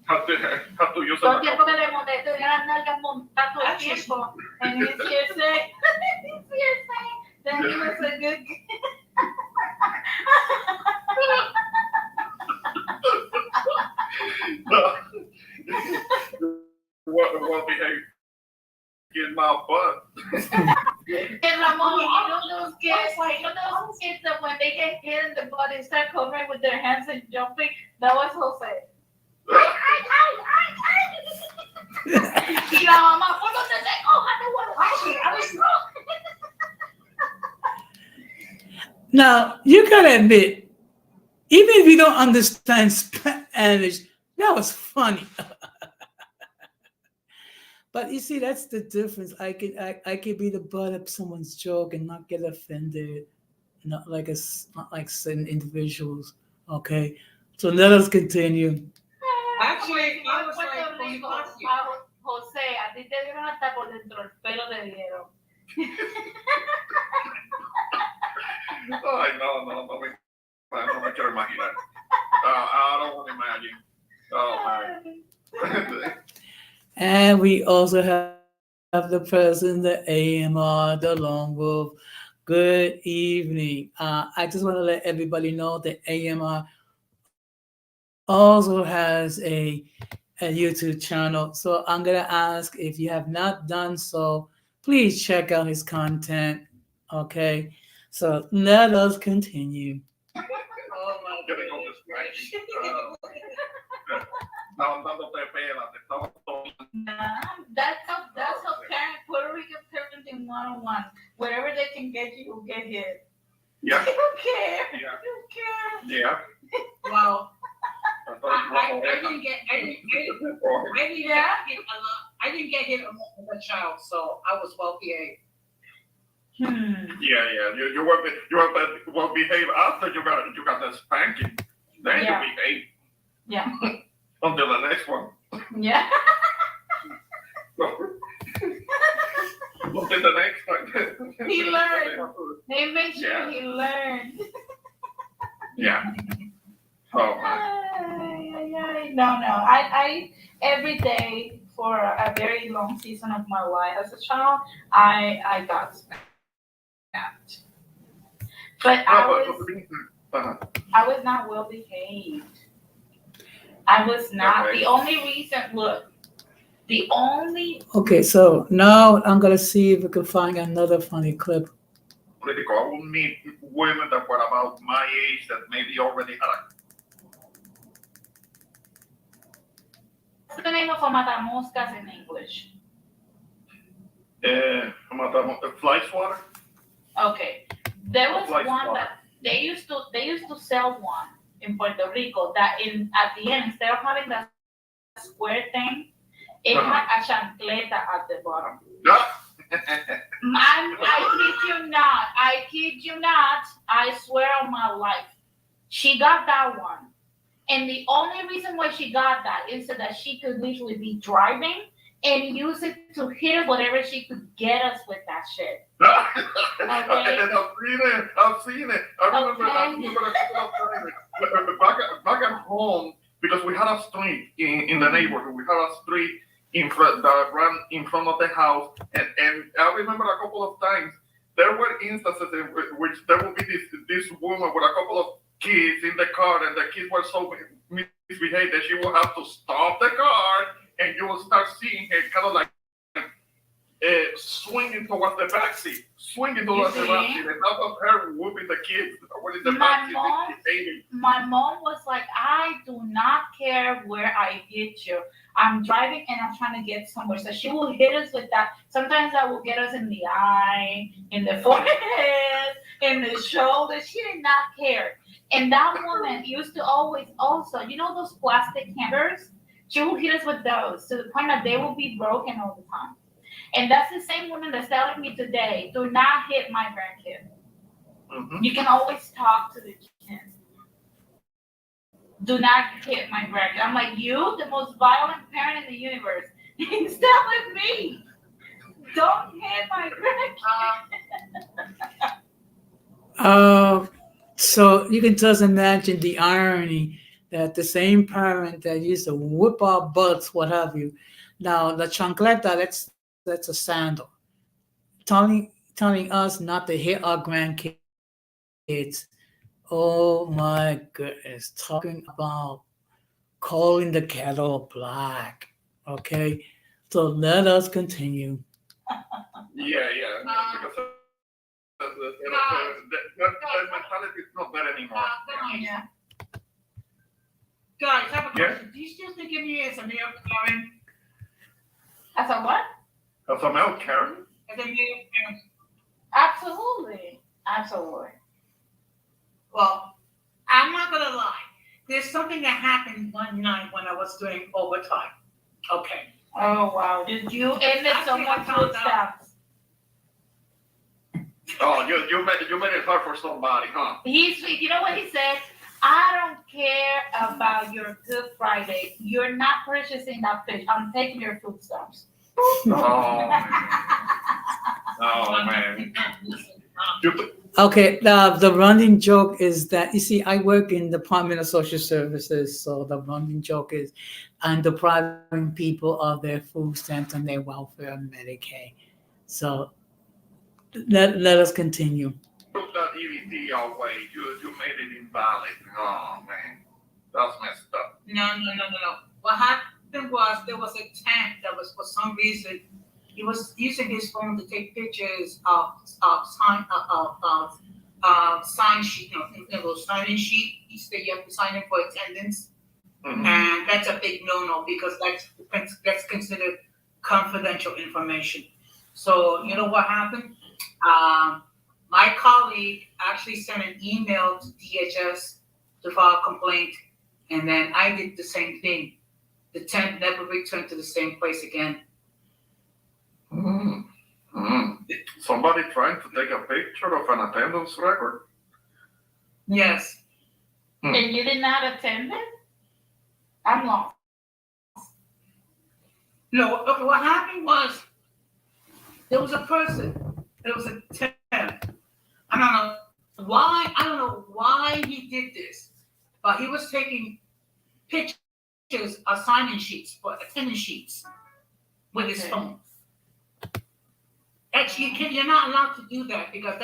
Have to use Todo el it. tiempo que le monté, tenía las nalgas montadas todo el tiempo. And he's here saying, that he was a good. Well behaved in my butt. And Ramon, you know those kids that when they get hit in the butt, they start covering with their hands and jumping. That was Jose. Y la mamá, ¿por dónde te cojas? Te voy a Actually, I was Now you gotta admit, even if you don't understand Spanish, that was funny. But you see, that's the difference. I could be the butt of someone's joke and not get offended, not like certain individuals. Okay, so let us continue. Actually, I was Puerto like, Rico, Bonifacio. José, a ti te dieron hasta por dentro el pelo te dieron. Ay, no me quiero imaginar. I don't want to imagine. Oh, man. And we also have the president, the AMR, the Lone Wolf. Good evening. I just want to let everybody know that AMR also has a YouTube channel. So I'm going to ask if you have not done so, please check out his content. Okay. So let us continue. Oh my Getting all this Estaban dándote pena, te estaban tomando. Nah, that's how Puerto Rican parenting 101. Whatever they can get you will get hit. Yeah. They don't care. Yeah. They don't care. Yeah. Well, I didn't get I didn't get hit as a child, so I was well behaved. Yeah. You were well behaved after you got the spanking. Then Yeah. you behave Yeah. until the next one. Yeah. Until the next one. He learned. They make sure Yeah. he learned. Yeah. Oh man. No. I every day for a very long season of my life as a child, I got snapped. But I was not well behaved. I was not. Okay. The only reason, look, the only Okay, so now I'm gonna see if we can find another funny clip. Political. I will meet women that were about my age that maybe already had what's the name of a matamoscas in English? a fly swatter. Okay, there was Fly one swatter. that they used to sell one in Puerto Rico that at the end, instead of having that square thing, it had a chancleta at the bottom. I kid you not, I swear on my life. She got that one. And the only reason why she got that is so that she could literally be driving and use it to hit whatever she could get us with that shit. And I've seen it. I remember back at home, because we had a street in the neighborhood. We had a street that ran in front of the house, and I remember a couple of times there were instances in which there would be this woman with a couple of kids in the car, and the kids were so misbehaved that she would have to stop the car, and you will start seeing her kind of like swinging towards the backseat, and out of her whooping the kids in the backseat. My mom was like, I do not care where I hit you. I'm driving and I'm trying to get somewhere. So she will hit us with that. Sometimes that will get us in the eye, in the forehead, in the shoulder. She did not care. And that woman used to always also, you know those plastic hammers? She will hit us with those to the point that they will be broken all the time. And that's the same woman that's telling me today, do not hit my grandkid. Mm-hmm. You can always talk to the kid. Do not hit my grandkid. I'm like, you, the most violent parent in the universe, is telling me, don't hit my grandkid. So you can just imagine the irony that the same parent that used to whip our butts, what have you. Now the chancleta, that's a sandal. Telling us not to hit our grandkids. Oh my goodness. Talking about calling the kettle black. Okay. So let us continue. Yeah. Because the mentality is not there anymore. Yeah. Guys, I have a Yeah. question. Do you still think of me as a male Karen? As a what? As a male Karen? As a male Karen? Absolutely. Well, I'm not gonna lie. There's something that happened one night when I was doing overtime. Okay. Oh wow. Did you end at someone's footsteps? Oh, you made it hard for somebody, huh? You know what he said? I don't care about your Good Friday. You're not purchasing that fish. I'm taking your food stamps. Oh man. Okay, the running joke is that, you see, I work in the Department of Social Services, so the running joke is I'm depriving people of their food stamps and their welfare and Medicaid. So let us continue. Took that EBT away. You made it invalid. Oh man, that's messed up. No. What happened was there was a temp that was, for some reason, he was using his phone to take pictures of sign sheet, sign-in sheet. You have to sign in for attendance, and that's a big no-no because that's considered confidential information. So you know what happened? My colleague actually sent an email to DHS to file a complaint, and then I did the same thing. The temp never returned to the same place again. Somebody trying to take a picture of an attendance record? Yes. And you did not attend it? I'm lost. No, okay, what happened was there was a person, there was a temp. I don't know why he did this. but he was taking pictures of sign-in sheets for attendance sheets with his Okay. phone. Actually, you're not allowed to do that because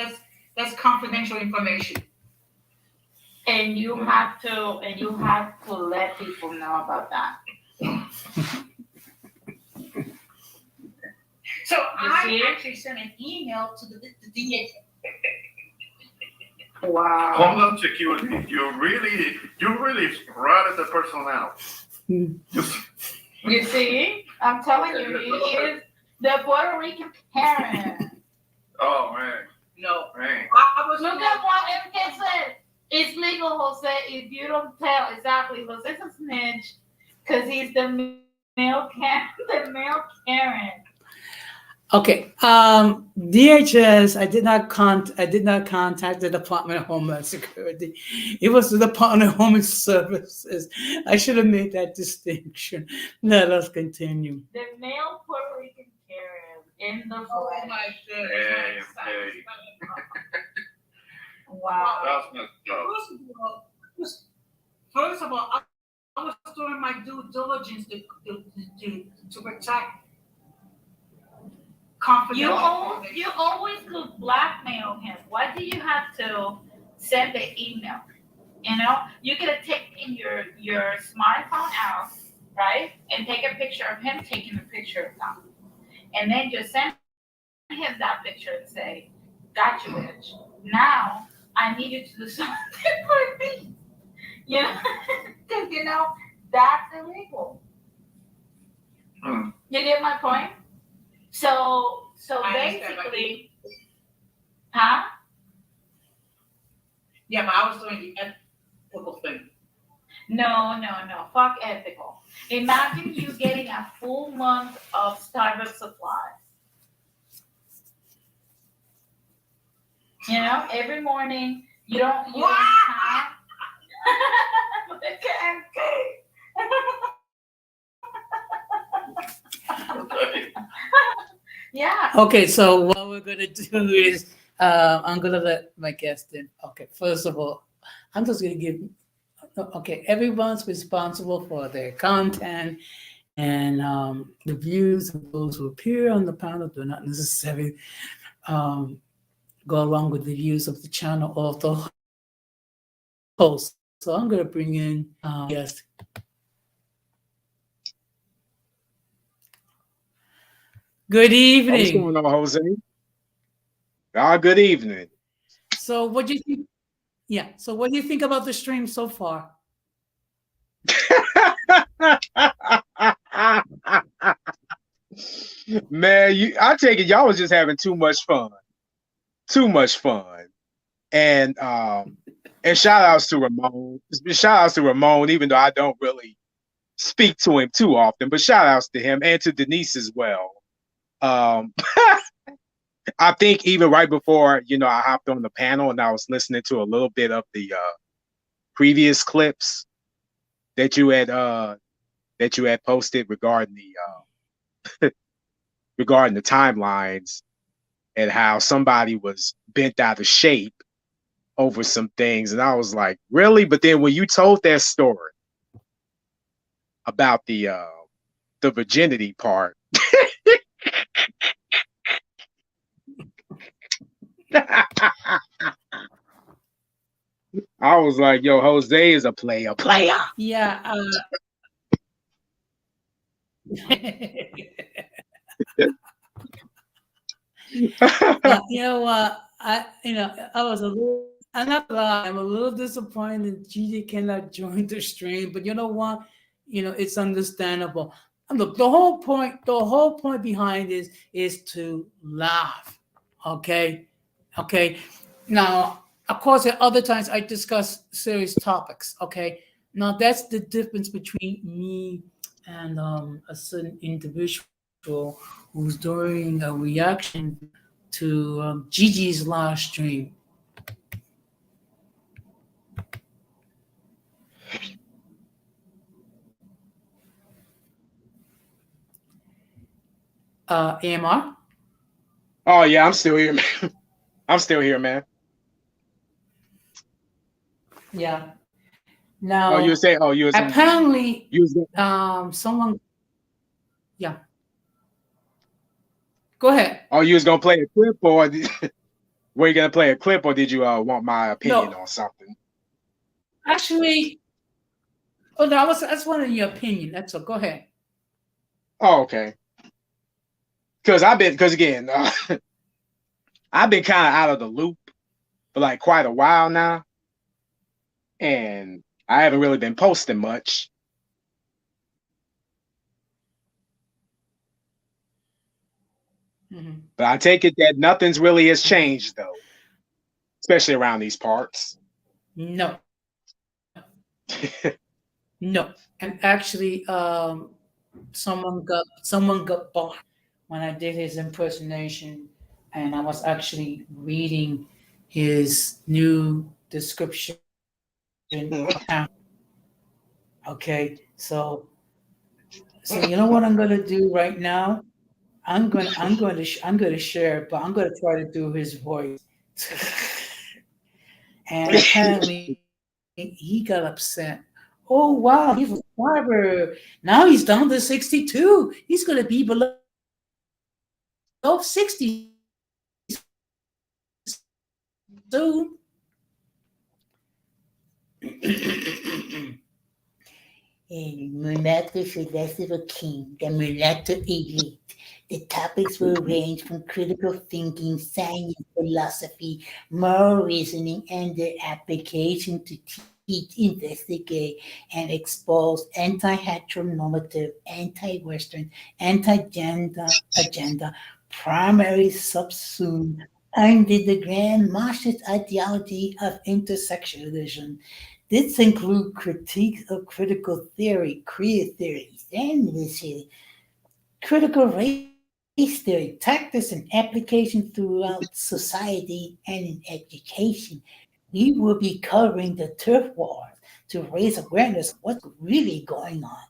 that's confidential information. And you have to let people know about that. So I see? actually sent an email to the DA. Wow. Homeland Security, you really ratted the person out. Just, You see? I'm telling you, he is the Puerto Rican parent. oh man, No, man. I was Look at what MK said. It's legal, Jose, if you don't tell exactly. Jose's a snitch because he's the male Karen. Okay. DHS. I did not contact the Department of Homeland Security. It was the Department of Homeland Services. I should have made that distinction. Let us continue. The male Puerto Rican Karen in the Oh flesh. my Hey, goodness. hey. Wow. That's messed up. First of all, I was doing my due diligence to protect confidential information. You always could blackmail him. Why do you have to send the email? You know, you could have taken your smartphone out, right, and take a picture of him taking a picture of them, and then just send him that picture and say, "Got you, bitch. Now I need you to do something for me." You know, because that's illegal. Hmm. You get my point? So I understand, but- basically, huh? Yeah, but I was doing the ethical thing. No. Fuck ethical. Imagine you getting a full month of Starbucks supplies. You know, every morning you don't have. Look at Okay. Yeah. Okay, so what we're gonna do is I'm gonna let my guest in. Okay, first of all, I'm just gonna give. Okay, everyone's responsible for their content, and the views of those who appear on the panel do not necessarily go along with the views of the channel or the host. So I'm gonna bring in guest. Good What's evening. going on, Jose? Good evening. So what do you think? Yeah. So what do you think about the stream so far? Man, I take it y'all was just having too much fun. Too much fun. And shout outs to Ramon. Shout outs to Ramon, even though I don't really speak to him too often, but shout outs to him and to Denise as well. I think even right before, I hopped on the panel and I was listening to a little bit of the previous clips that you had posted regarding the timelines and how somebody was bent out of shape over some things. And I was like, really? But then when you told that story about the virginity part, I was like, yo, Jose is a player. Yeah. But you know what? I was a little. I'm not gonna lie. I'm a little disappointed Gigi cannot join the stream. But you know what? It's understandable. And look, the whole point behind this is to laugh. Okay. Now, of course, at other times I discuss serious topics. Okay. Now that's the difference between me and a certain individual who's doing a reaction to Gigi's live stream. AMR? Oh yeah, I'm still here, man. I'm still here, man. Yeah. Now, Oh, you were saying. Oh, you was. apparently, You was. someone, yeah, go ahead. Oh, you was gonna play a clip, or were you gonna play a clip, or did you want my opinion No, on something? actually, oh no, that's one of your opinion. That's all. Go ahead. Oh, okay. Because again, I've been kind of out of the loop for like quite a while now, and I haven't really been posting much. Mhm. But I take it that nothing's really has changed though, especially around these parts. No, no, and actually, someone got bought when I did his impersonation, and I was actually reading his new description of town. Okay, so you know what I'm gonna do right now? I'm gonna share it, but I'm gonna try to do his voice. And apparently he got upset. Oh wow, he's a barber. Now he's down to 62. He's gonna be below 60 soon. Mulatto philosopher king, the mulatto elite. The topics will range from critical thinking, science, philosophy, moral reasoning, and their application to teach, investigate, and expose anti-heteronormative, anti-Western, anti-gender agenda, primary subsumed under the Grand Marxist ideology of intersectionalism. This includes critiques of critical theory, queer theory, feminist theory, critical race theory, tactics and application throughout society and in education. We will be covering the turf wars to raise awareness of what's really going on.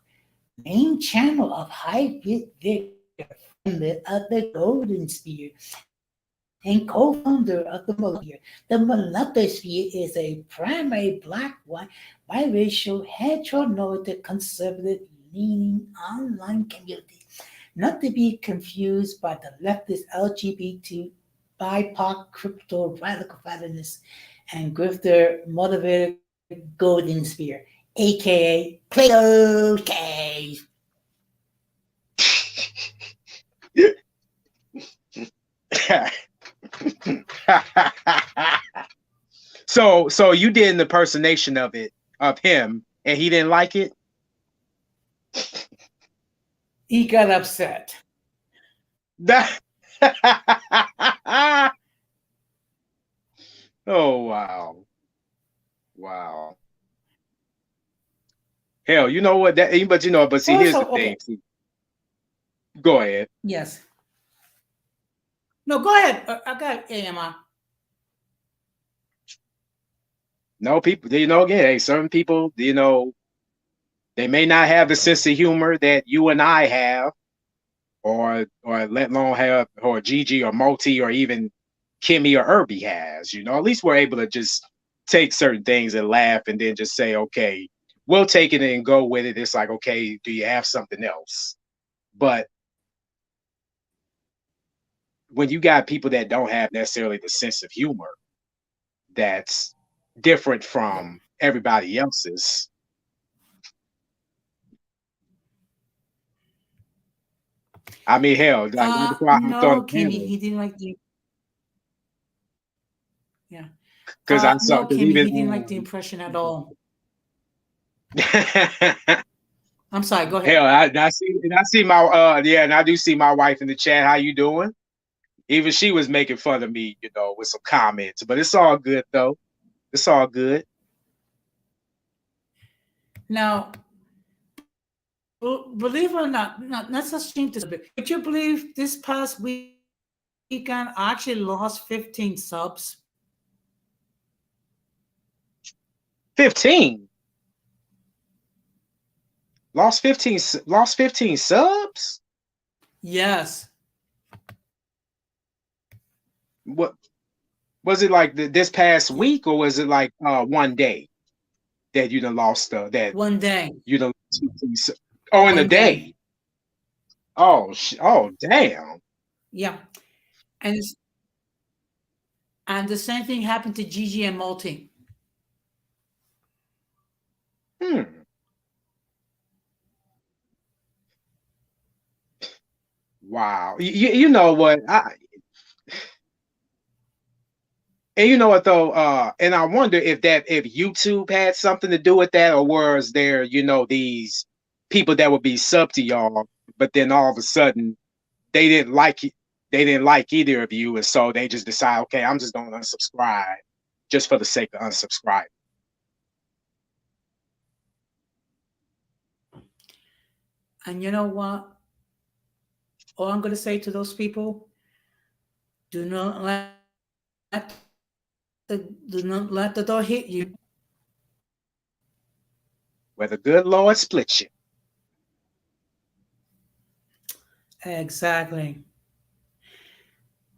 Main channel of hybrid video of the Golden Sphere and co-founder of the Mulattosphere. The Mulattosphere is a primary black, white, biracial, heteronormative, conservative leaning online community, not to be confused by the leftist LGBT, BIPOC, crypto, radical feminists, and grifter motivated Golden Sphere, aka Plato's Cave. So you did an impersonation of him, and he didn't like it. He got upset. That. Oh wow, wow. Hell, you know what? But see, here's the Also, thing. okay, See, go ahead. yes. No, go ahead. I got AMI. No, people, again, hey, certain people, they may not have the sense of humor that you and I have, or let alone have, or Gigi or Moti or even Kimmy or Irby has. At least we're able to just take certain things and laugh, and then just say, okay, we'll take it and go with it. It's like, okay, do you have something else? But when you got people that don't have necessarily the sense of humor that's different Yeah. from everybody else's. I mean, hell, like right before I hopped on No, the Kimmy, panel, he didn't like the yeah. because I saw, No, because Kimmy, he didn't like the even impression at all. hell, I'm sorry. Go ahead. I see my and I do see my wife in the chat. How you doing? Even she was making fun of me, with some comments, but it's all good though. It's all good. Now, believe it or not such thing to say, but you believe this past weekend I actually lost 15 subs? 15 lost 15 subs. Yes. What was it like this past Yeah. week, or was it like one day? that you done lost that One day. you done oh in a One day. day. Oh damn. Yeah. And and the same thing happened to Gigi and Multi. Hmm. Wow. You know what? And you know what though? And I wonder if YouTube had something to do with that, or was there, these people that would be sub to y'all, but then all of a sudden they didn't like it. They didn't like either of you, and so they just decide, okay, I'm just going to unsubscribe, just for the sake of unsubscribing. And you know what? All I'm going to say to those people: do not do not let the door hit you. Where the good Lord split you. Exactly.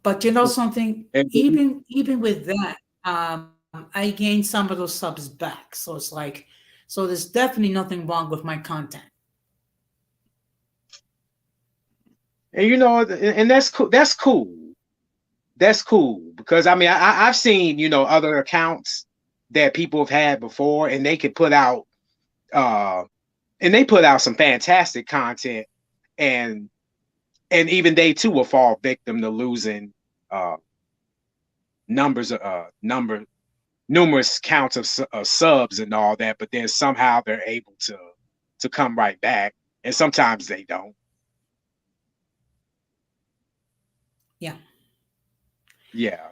But you know something? And, Even with that, I gained some of those subs back. So it's like, so there's definitely nothing wrong with my content. and that's cool. That's cool. That's cool because I mean I've seen other accounts that people have had before, and they could put out uh and they put out some fantastic content, and even they too will fall victim to losing uh numbers numerous counts of subs and all that, but then somehow they're able to come right back, and sometimes they don't. Yeah. Yeah.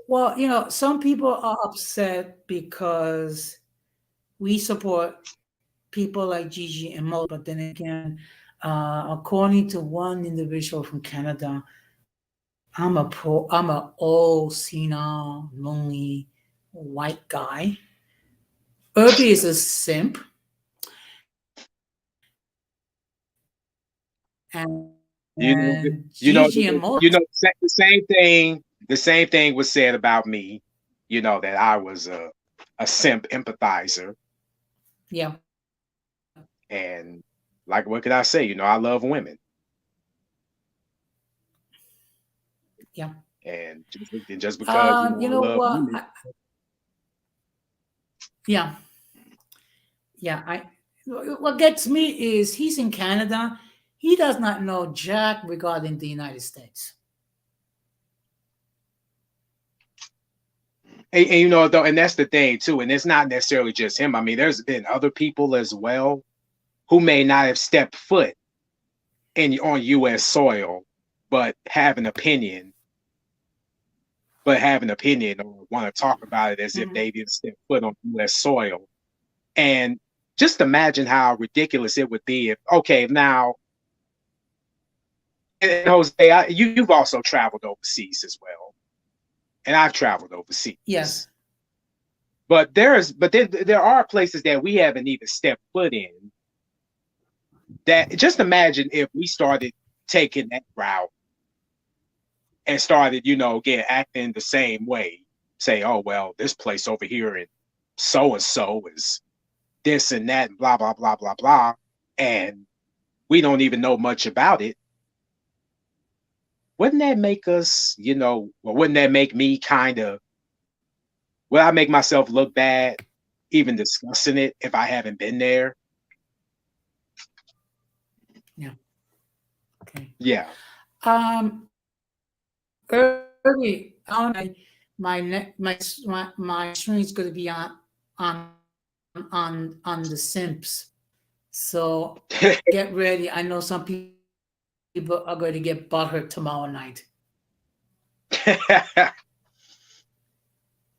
Well, some people are upset because we support people like Gigi and Mo, but then again, according to one individual from Canada, I'm a old, senile, lonely white guy. Irby is a simp, You know, and Gigi and Mo, the same thing was said about me, that I was a simp empathizer. yeah, And like, what could I say? I love women. yeah. And just because, You I know love what? women. Yeah, yeah. What gets me is he's in Canada. He does not know jack regarding the United States. And though, and that's the thing too. And it's not necessarily just him. I mean, there's been other people as well who may not have stepped foot on US soil, but have an opinion, or want to talk about it as if they didn't step foot on US soil. And just imagine how ridiculous it would be if, okay, now, and Jose, you've also traveled overseas as well, and I've traveled overseas. Yes. But there are places that we haven't even stepped foot in. That, just imagine if we started taking that route and started, again, acting the same way. Say, oh well, this place over here in so and so is this and that, and blah blah blah blah blah, and we don't even know much about it. Wouldn't that make us, or wouldn't that make me kind of? Would I make myself look bad even discussing it if I haven't been there? Yeah. Okay. Yeah. Early on, my stream is going to be on the Simps. So get ready. I know some people are going to get butthurt tomorrow night.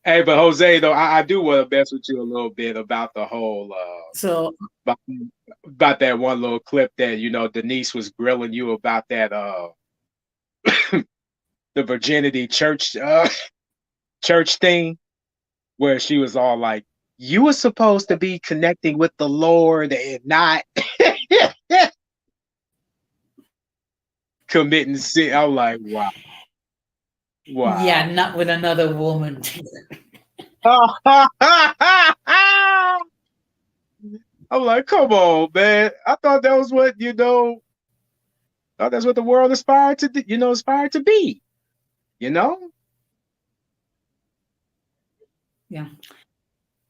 Hey, but Jose, though, I do want to mess with you a little bit about the whole about that one little clip that Denise was grilling you about, that the virginity church thing, where she was all like, you were supposed to be connecting with the Lord and not committing sin. I'm like, wow. Yeah, not with another woman. I'm like, come on, man. I thought that was what thought that's what the world aspired to, aspired to be. You know? Yeah.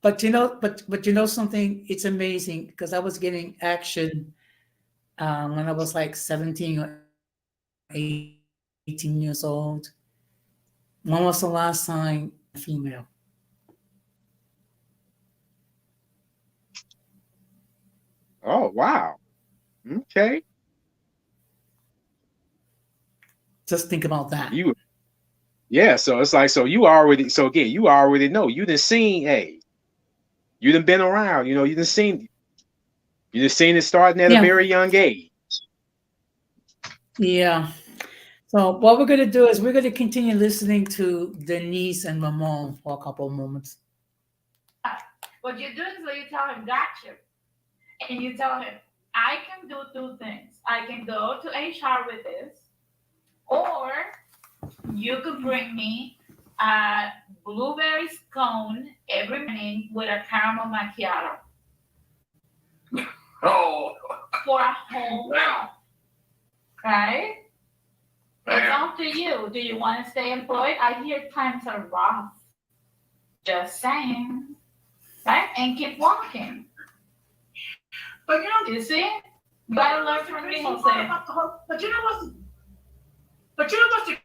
But something, it's amazing because I was getting action when I was like 17 or 18 years old. When was the last time female? Oh wow. Okay. Just think about that. You Yeah, so it's like so again, you already know. You done been around, you done seen it starting at a Yeah. very young age. Yeah. So what we're gonna do is we're gonna continue listening to Denise and Ramon for a couple of moments. What you do is what you tell him, gotcha. And you tell him, I can do two things. I can go to HR with this, or you could bring me a blueberry scone every morning with a caramel macchiato Oh, for a whole month. Right? It's man. up to you. Do you want to stay employed? I hear times are rough. Just saying. Right? And keep walking. But you know, You see? You gotta learn from me, Jose. But you know what's the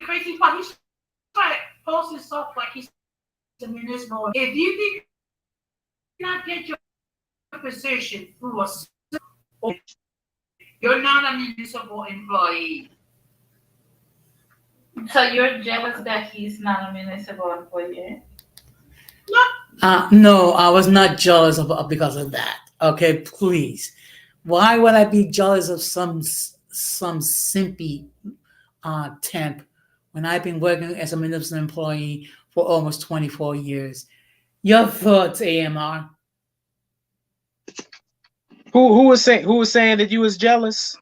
crazy part? He's trying to post himself like he's a municipal. If you did not get your position through a system, you're not a municipal employee. So you're jealous that he's not a municipal employee? No, I was not jealous because of that. Okay, please. Why would I be jealous of some simpy temp when I've been working as a municipal employee for almost 24 years? Your thoughts, AMR? Who was saying that you was jealous?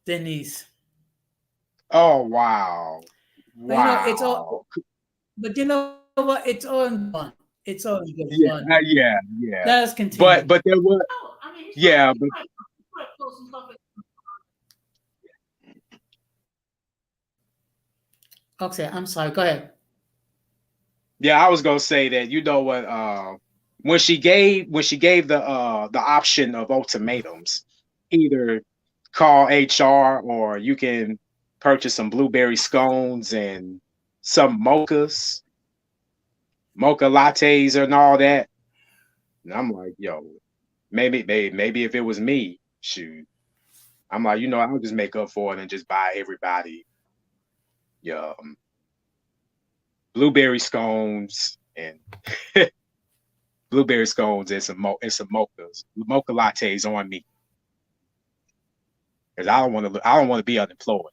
Denise. Oh wow. But it's all. Wow. But you know what? It's all in fun. It's all in good Yeah, fun. yeah. Let us continue. But there was Oh, I mean, yeah, he's but trying to post himself. Okay, I'm sorry. Go ahead. yeah, I was gonna say that when she gave the option of ultimatums, either call HR or you can purchase some blueberry scones and some mocha lattes and all that. And I'm like, yo, maybe if it was me, shoot. I'm like, I'll just make up for it and just buy everybody yeah, blueberry scones and blueberry scones and some mocha lattes on me. Because I don't want to be unemployed.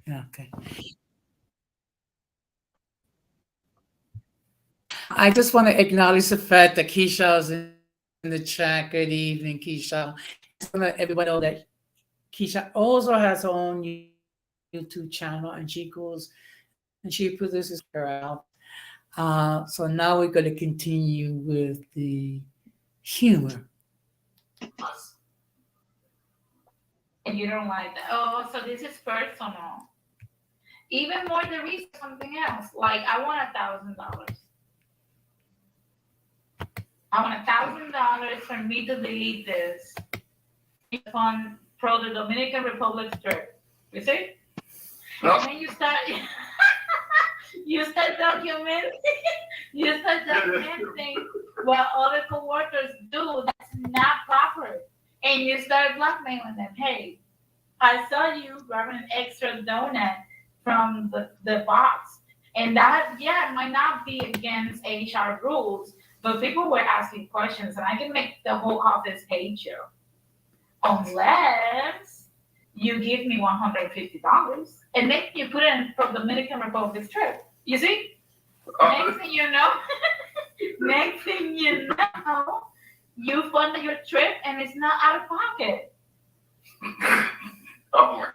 Yeah, okay. I just want to acknowledge the fact that Keisha is in the chat. Good evening, Keisha. I just want to let everyone know that Keisha also has her own YouTube channel, and she produces her out. So now we're going to continue with the humor. And you don't like that. Oh, so this is personal. Even more the reason something else. Like I want $1,000. I want $1,000 for me to delete this on pro the Dominican Republic trip. You see? No. And then you start documenting you start documenting what other coworkers do that's not proper. And you start blackmailing them. Hey, I saw you grabbing an extra donut from the box. And that, yeah, might not be against HR rules, but people were asking questions, and I can make the whole office hate you. Unless you give me $150 and then you put it in for the Dominican Republic trip. You see? Next thing you know, you fund your trip and it's not out of pocket. Oh,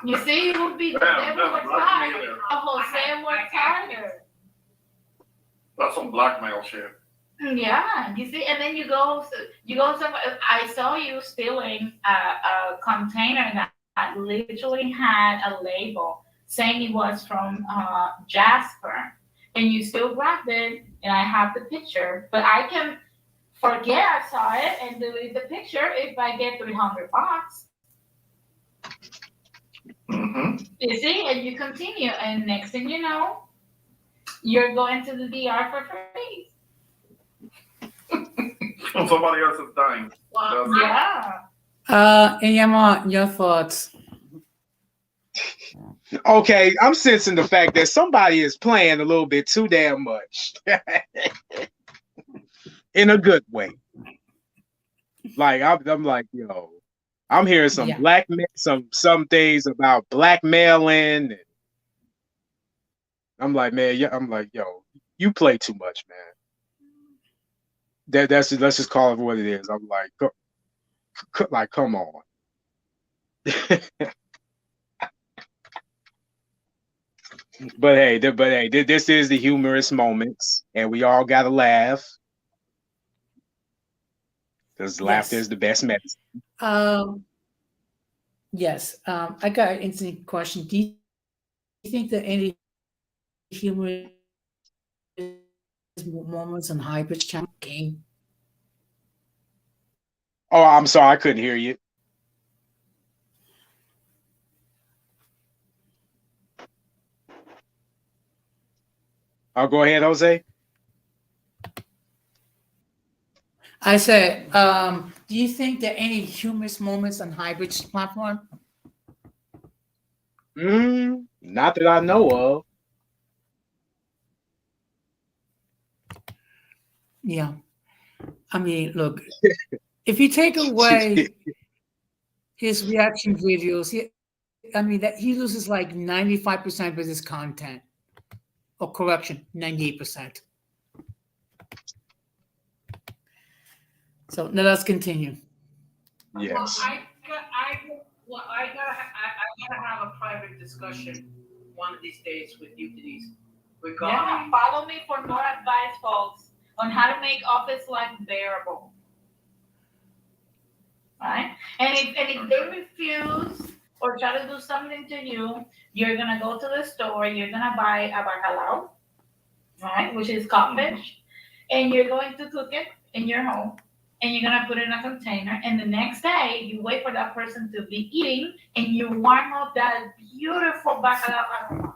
You see, it would be the devil works harder. Jose works harder. That's some blackmail shit. Yeah, you see, and then you go somewhere. I saw you stealing a container that literally had a label saying it was from Jasper, and you still grabbed it, and I have the picture, but I can forget I saw it and delete the picture if I get $300. Mm-hmm. You see, and you continue, and next thing you know, you're going to the DR for free. And somebody else is dying. Well, That's- yeah. Inyama, your thoughts? Okay, I'm sensing the fact that somebody is playing a little bit too damn much. In a good way. Like I'm like, yo, I'm hearing some Yeah. blackmail, some things about blackmailing. And I'm like, man, yeah, I'm like, yo, you play too much, man. That's let's just call it what it is. I'm like, like, come on. But hey, this is the humorous moments, and we all gotta laugh because laughter Yes. is the best medicine. Yes. I got an interesting question. Do you think that any humorous moments on Hybrid's channel game? Oh, I'm sorry, I couldn't hear you. I'll go ahead, Jose. I said, do you think there are any humorous moments on Hybrid's platform? Not that I know of. Yeah. I mean, look, if you take away his reaction videos, he loses like 95% of his content. Or correction, 98%. So now let's continue. Yes. I gotta have a private discussion one of these days with you, Denise, Yeah, regarding. follow me for more advice, folks, on how to make office life bearable. Right? And if they refuse or try to do something to you, you're gonna go to the store, you're gonna buy a bacalao, right, which is codfish, and you're going to cook it in your home, and you're gonna put it in a container, and the next day you wait for that person to be eating, and you warm up that beautiful bacalao.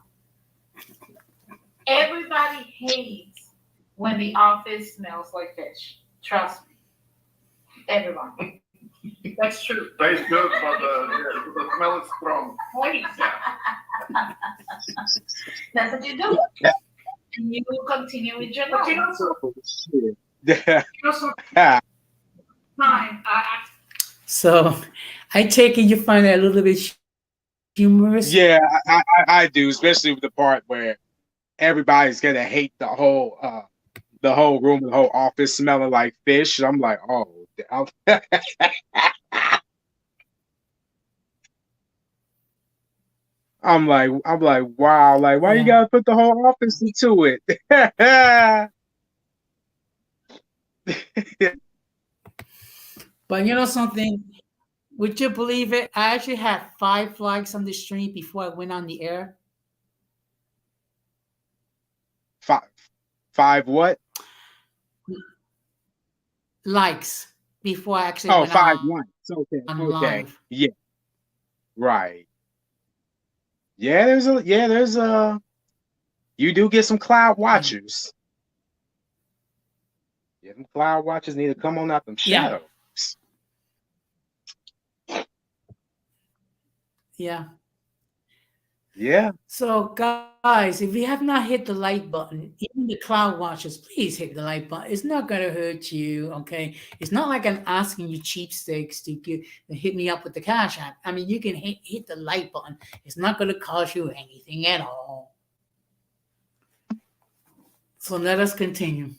Everybody hates when the office smells like fish. Trust me. Everyone. That's true. Tastes good, but the smell is strong. Please. Yeah. That's what you do. And you continue with your But you life. know, Oh, shit. some Ah, time So I take it you find that a little bit humorous. yeah, I do, especially with the part where everybody's gonna hate the whole room, the whole office smelling like fish. I'm like, oh, I'm like, wow, like why you Yeah. gotta put the whole office into it? But you know something? Would you believe it? I actually had 5 likes on the stream before I went on the air. Five what? Likes before I actually Oh, went 5-1. Okay, on okay, live. yeah, right. Yeah, there's a you do get some cloud watchers. Yeah, them cloud watchers need to come on out them Yeah. shadows. Yeah. Yeah. So guys, if you have not hit the like button, even the cloud watchers, please hit the like button. It's not gonna hurt you, okay? It's not like I'm asking you cheapsteaks to hit me up with the cash app. I mean, you can hit the like button. It's not gonna cost you anything at all. So let us continue.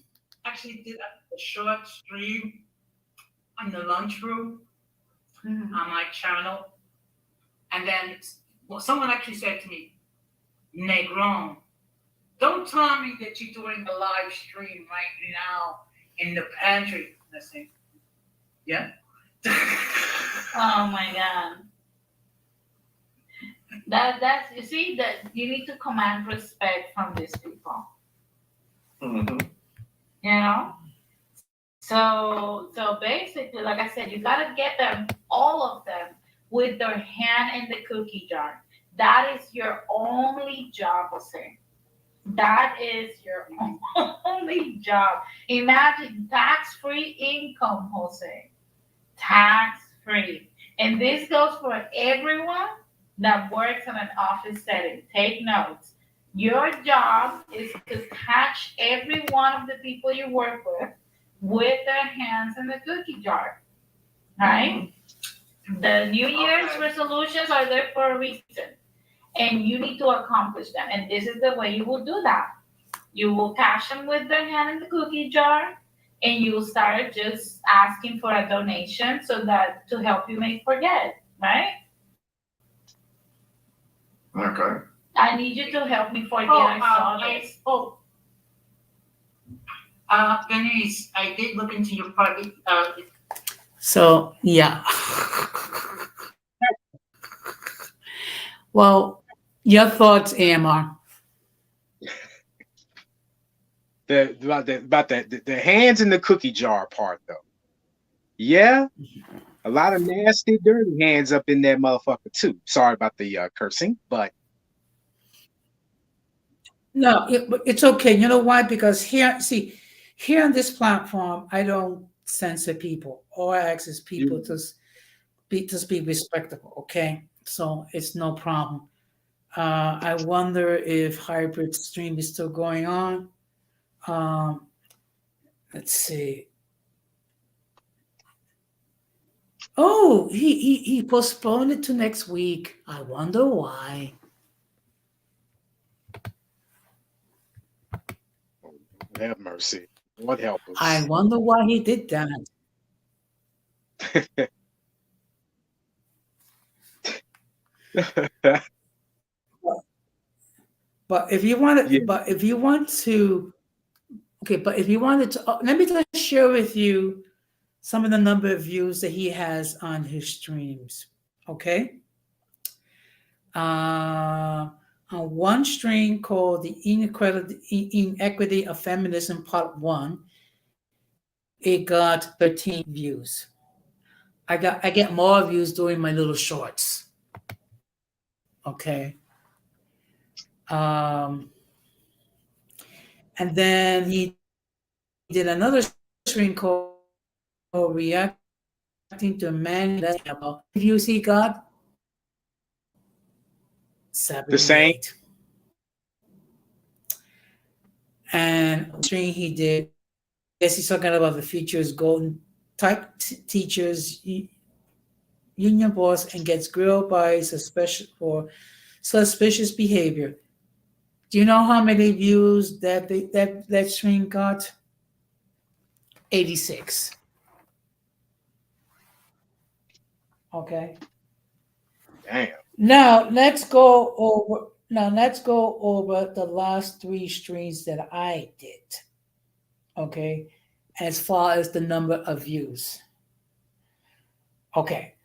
actually did a short stream in the lunchroom on my channel, and then someone actually said to me, "Negron, Don't tell me that you're doing a live stream right now in the pantry. Let's see. Yeah. Oh my God. That's you see that you need to command respect from these people. Mm-hmm. You know? So basically, like I said, you gotta get them, all of them, with their hand in the cookie jar. That is your only job, Jose. That is your only job. Imagine tax-free income, Jose. Tax-free. And this goes for everyone that works in an office setting. Take notes. Your job is to catch every one of the people you work with their hands in the cookie jar. Right? The New Year's resolutions are there for a reason. And you need to accomplish them. And this is the way you will do that. You will catch them with their hand in the cookie jar, and you will start just asking for a donation so that to help you make forget, right? Okay. I need you to help me forget. Oh, I saw this. Denise, I did look into your private. So yeah. Well, your thoughts, AMR. About the hands in the cookie jar part though. Yeah, a lot of nasty, dirty hands up in that motherfucker too. Sorry about the cursing, but No, it's okay. You know why? Because here on this platform, I don't censor people. All I ask is people you, to be respectable. Okay, so it's no problem. I wonder if hybrid stream is still going on. Um, let's see. Oh, he postponed it to next week. I wonder why. have mercy. Lord help I us. wonder why he did that. But if you want Yeah, to, but if you want to, okay, but if you wanted to, let me just share with you some of the number of views that he has on his streams. Okay. On one stream called The Inequity of Feminism Part 1, it got 13 views. I get more views doing my little shorts. Okay. And then he did another stream called Reacting to Man. That's about views he got. the same. 78. And stream he did, I guess he's talking about the future is golden type teachers union boss and gets grilled by suspicious behavior. Do you know how many views that stream got? 86. Okay. Damn. Now let's go over the last 3 streams that I did. Okay. As far as the number of views. Okay.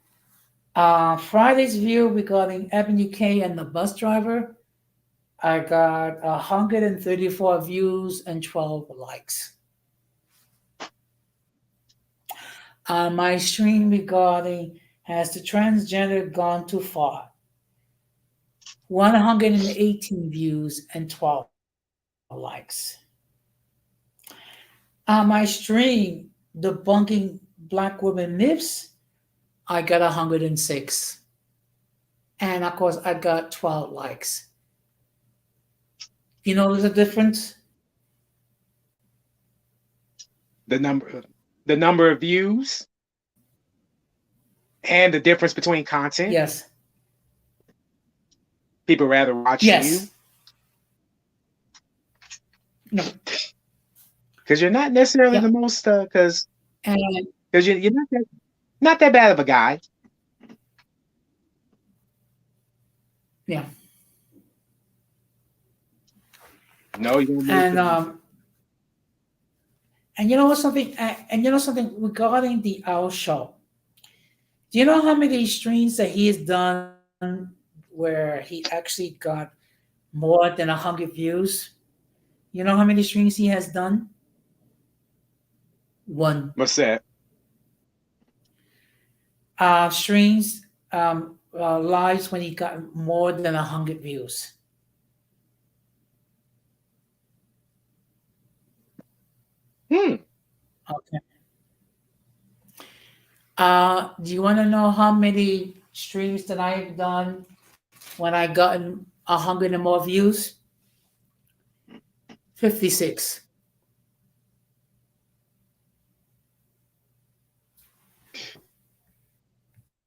Friday's view regarding Avenue K and the bus driver. I got 134 views and 12 likes. My stream regarding Has the Transgender Gone Too Far? 118 views and 12 likes. My stream Debunking Black Women Myths, I got 106. And of course, I got 12 likes. You know the difference? The number of views and the difference between content. Yes. People rather watch Yes. you. No. Because you're not necessarily Yeah. the most because And you're not that bad of a guy. yeah. No, you don't make And sense. and you know something, and you know something regarding the Owl Show. Do you know how many streams that he has done where he actually got more than 100 views? You know how many streams he has done? One. What's that? Streams, lives when he got more than 100 views. Hmm. Okay. Do you want to know how many streams that I've done when I gotten 100 and more views? 56.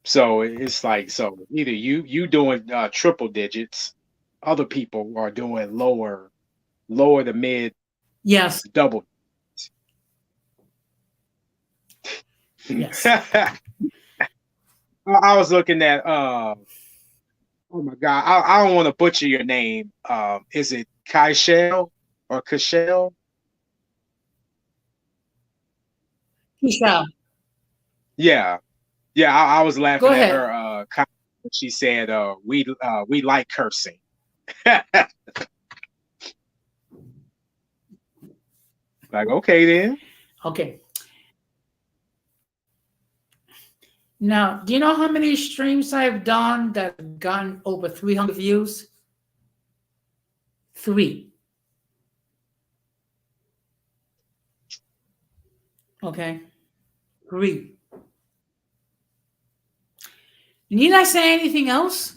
So it's like so either you doing triple digits, other people are doing lower to mid Yes. double. Yes. I was looking at oh my god, I don't want to butcher your name. Is it Kaishel or Kashel? Keisha, Yeah, yeah. I was go laughing at ahead. her comment when she said we like cursing. Like okay then. Okay. Now, do you know how many streams I've done that have gotten over 300 views? Three. Okay. Three. Need I say anything else?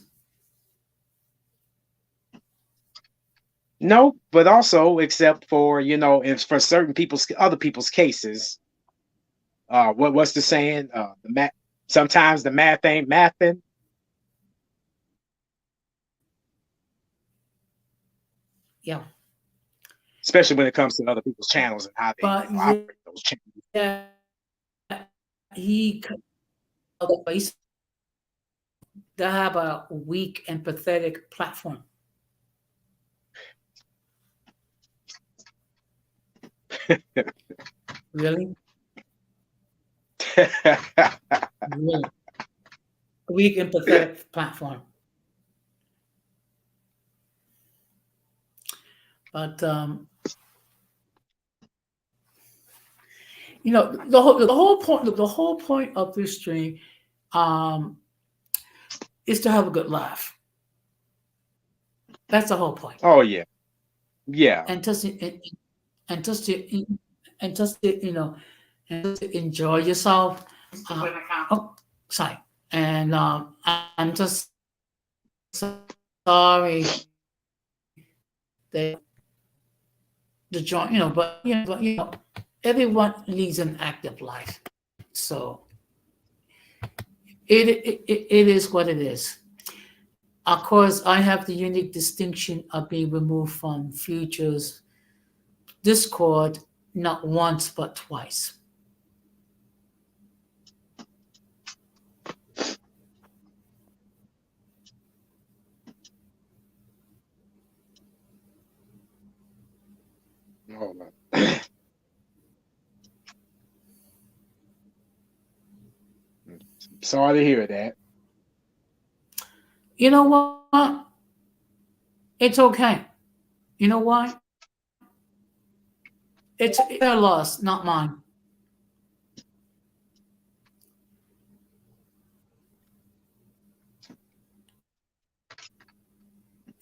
No, but also except for if for certain people's other people's cases, what's the saying? The math sometimes the math ain't mathing. Yeah. Especially when it comes to other people's channels and how they But operate those channels. yeah, he other place that have a weak and pathetic platform. Really? Really. Weak and pathetic platform. But the whole point of this stream um, is to have a good laugh. That's the whole point. Oh yeah, yeah. And just and just to and just to, and just to enjoy yourself. Oh, sorry. And I'm just sorry that the joint, but everyone leads an active life, so it is what it is. Of course, I have the unique distinction of being removed from Future's Discord not once but twice. Hold on. Sorry to hear that. You know what? It's okay. You know why? It's their loss, not mine.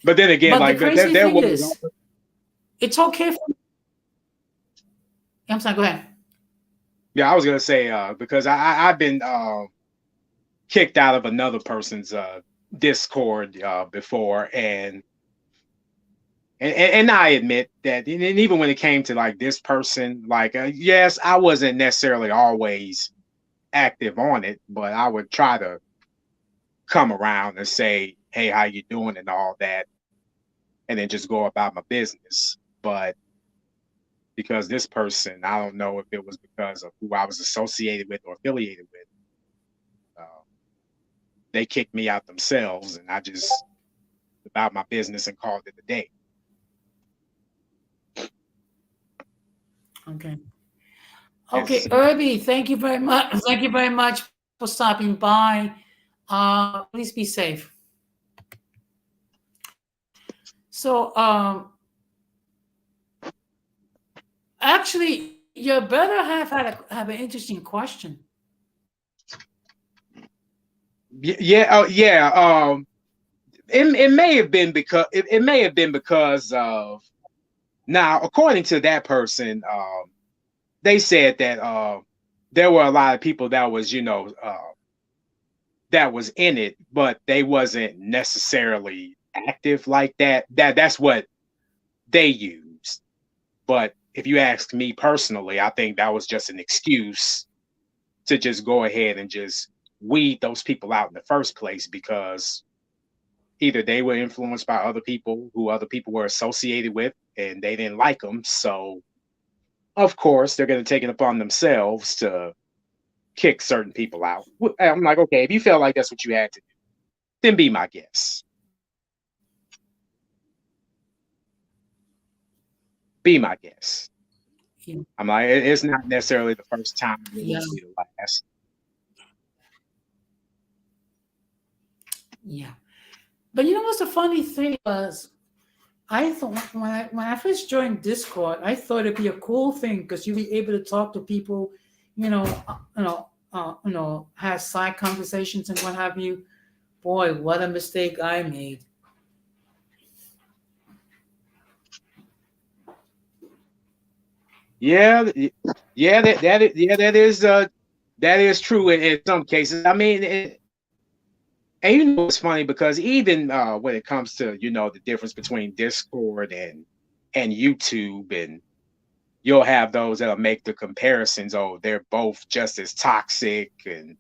But then again, But the like crazy there thing was. is, it's okay for. I'm sorry. Go ahead. Yeah, I was gonna say because I've been kicked out of another person's Discord before, and I admit that, and even when it came to like this person, like yes, I wasn't necessarily always active on it, but I would try to come around and say, "Hey, how you doing?" and all that, and then just go about my business. But because this person, I don't know if it was because of who I was associated with or affiliated with. They kicked me out themselves, and I just about my business and called it a day. Okay. Yes. Okay, Irby, thank you very much. Thank you very much for stopping by. Please be safe. So, actually, your brother have an interesting question. Yeah. Oh, yeah. It may have been because it may have been because of now, according to that person, they said that there were a lot of people that was, that was in it, but they wasn't necessarily active like that. That's what they used. But if you ask me personally, I think that was just an excuse to just go ahead and just weed those people out in the first place because either they were influenced by other people who other people were associated with and they didn't like them. So, of course, they're going to take it upon themselves to kick certain people out. I'm like, okay, if you felt like that's what you had to do, then be my guest. Be my guest. Yeah. I'm like, it's not necessarily the first time, it Yeah. won't be the last. Yeah. But you know what's the funny thing was, I thought when I first joined Discord, I thought it'd be a cool thing because you'd be able to talk to people, have side conversations and what have you. Boy, what a mistake I made. Yeah, yeah, that is true in some cases. I mean, and you know it's funny because even when it comes to the difference between Discord and YouTube, and you'll have those that'll make the comparisons. Oh, they're both just as toxic, and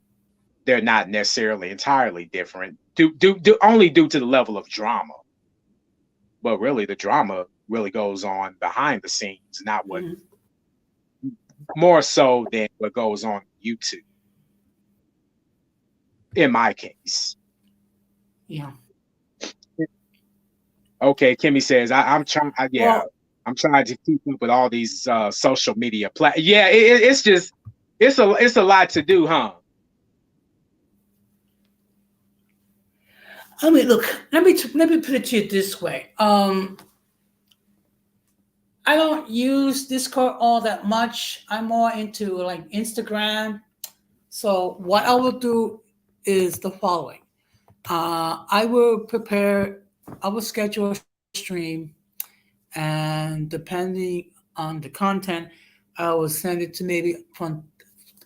they're not necessarily entirely different. Only due to the level of drama, but really the drama really goes on behind the scenes, not what Mhm. more so than what goes on YouTube. In my case. Yeah. Okay, Kimmy says I'm trying. Yeah, Well, I'm trying to keep up with all these social media Yeah, it's just it's a lot to do, huh? I mean, look. Let me put it to you this way. I don't use Discord all that much. I'm more into like Instagram. So what I will do is the following. I will prepare. I will schedule a stream, and depending on the content, I will send it to maybe from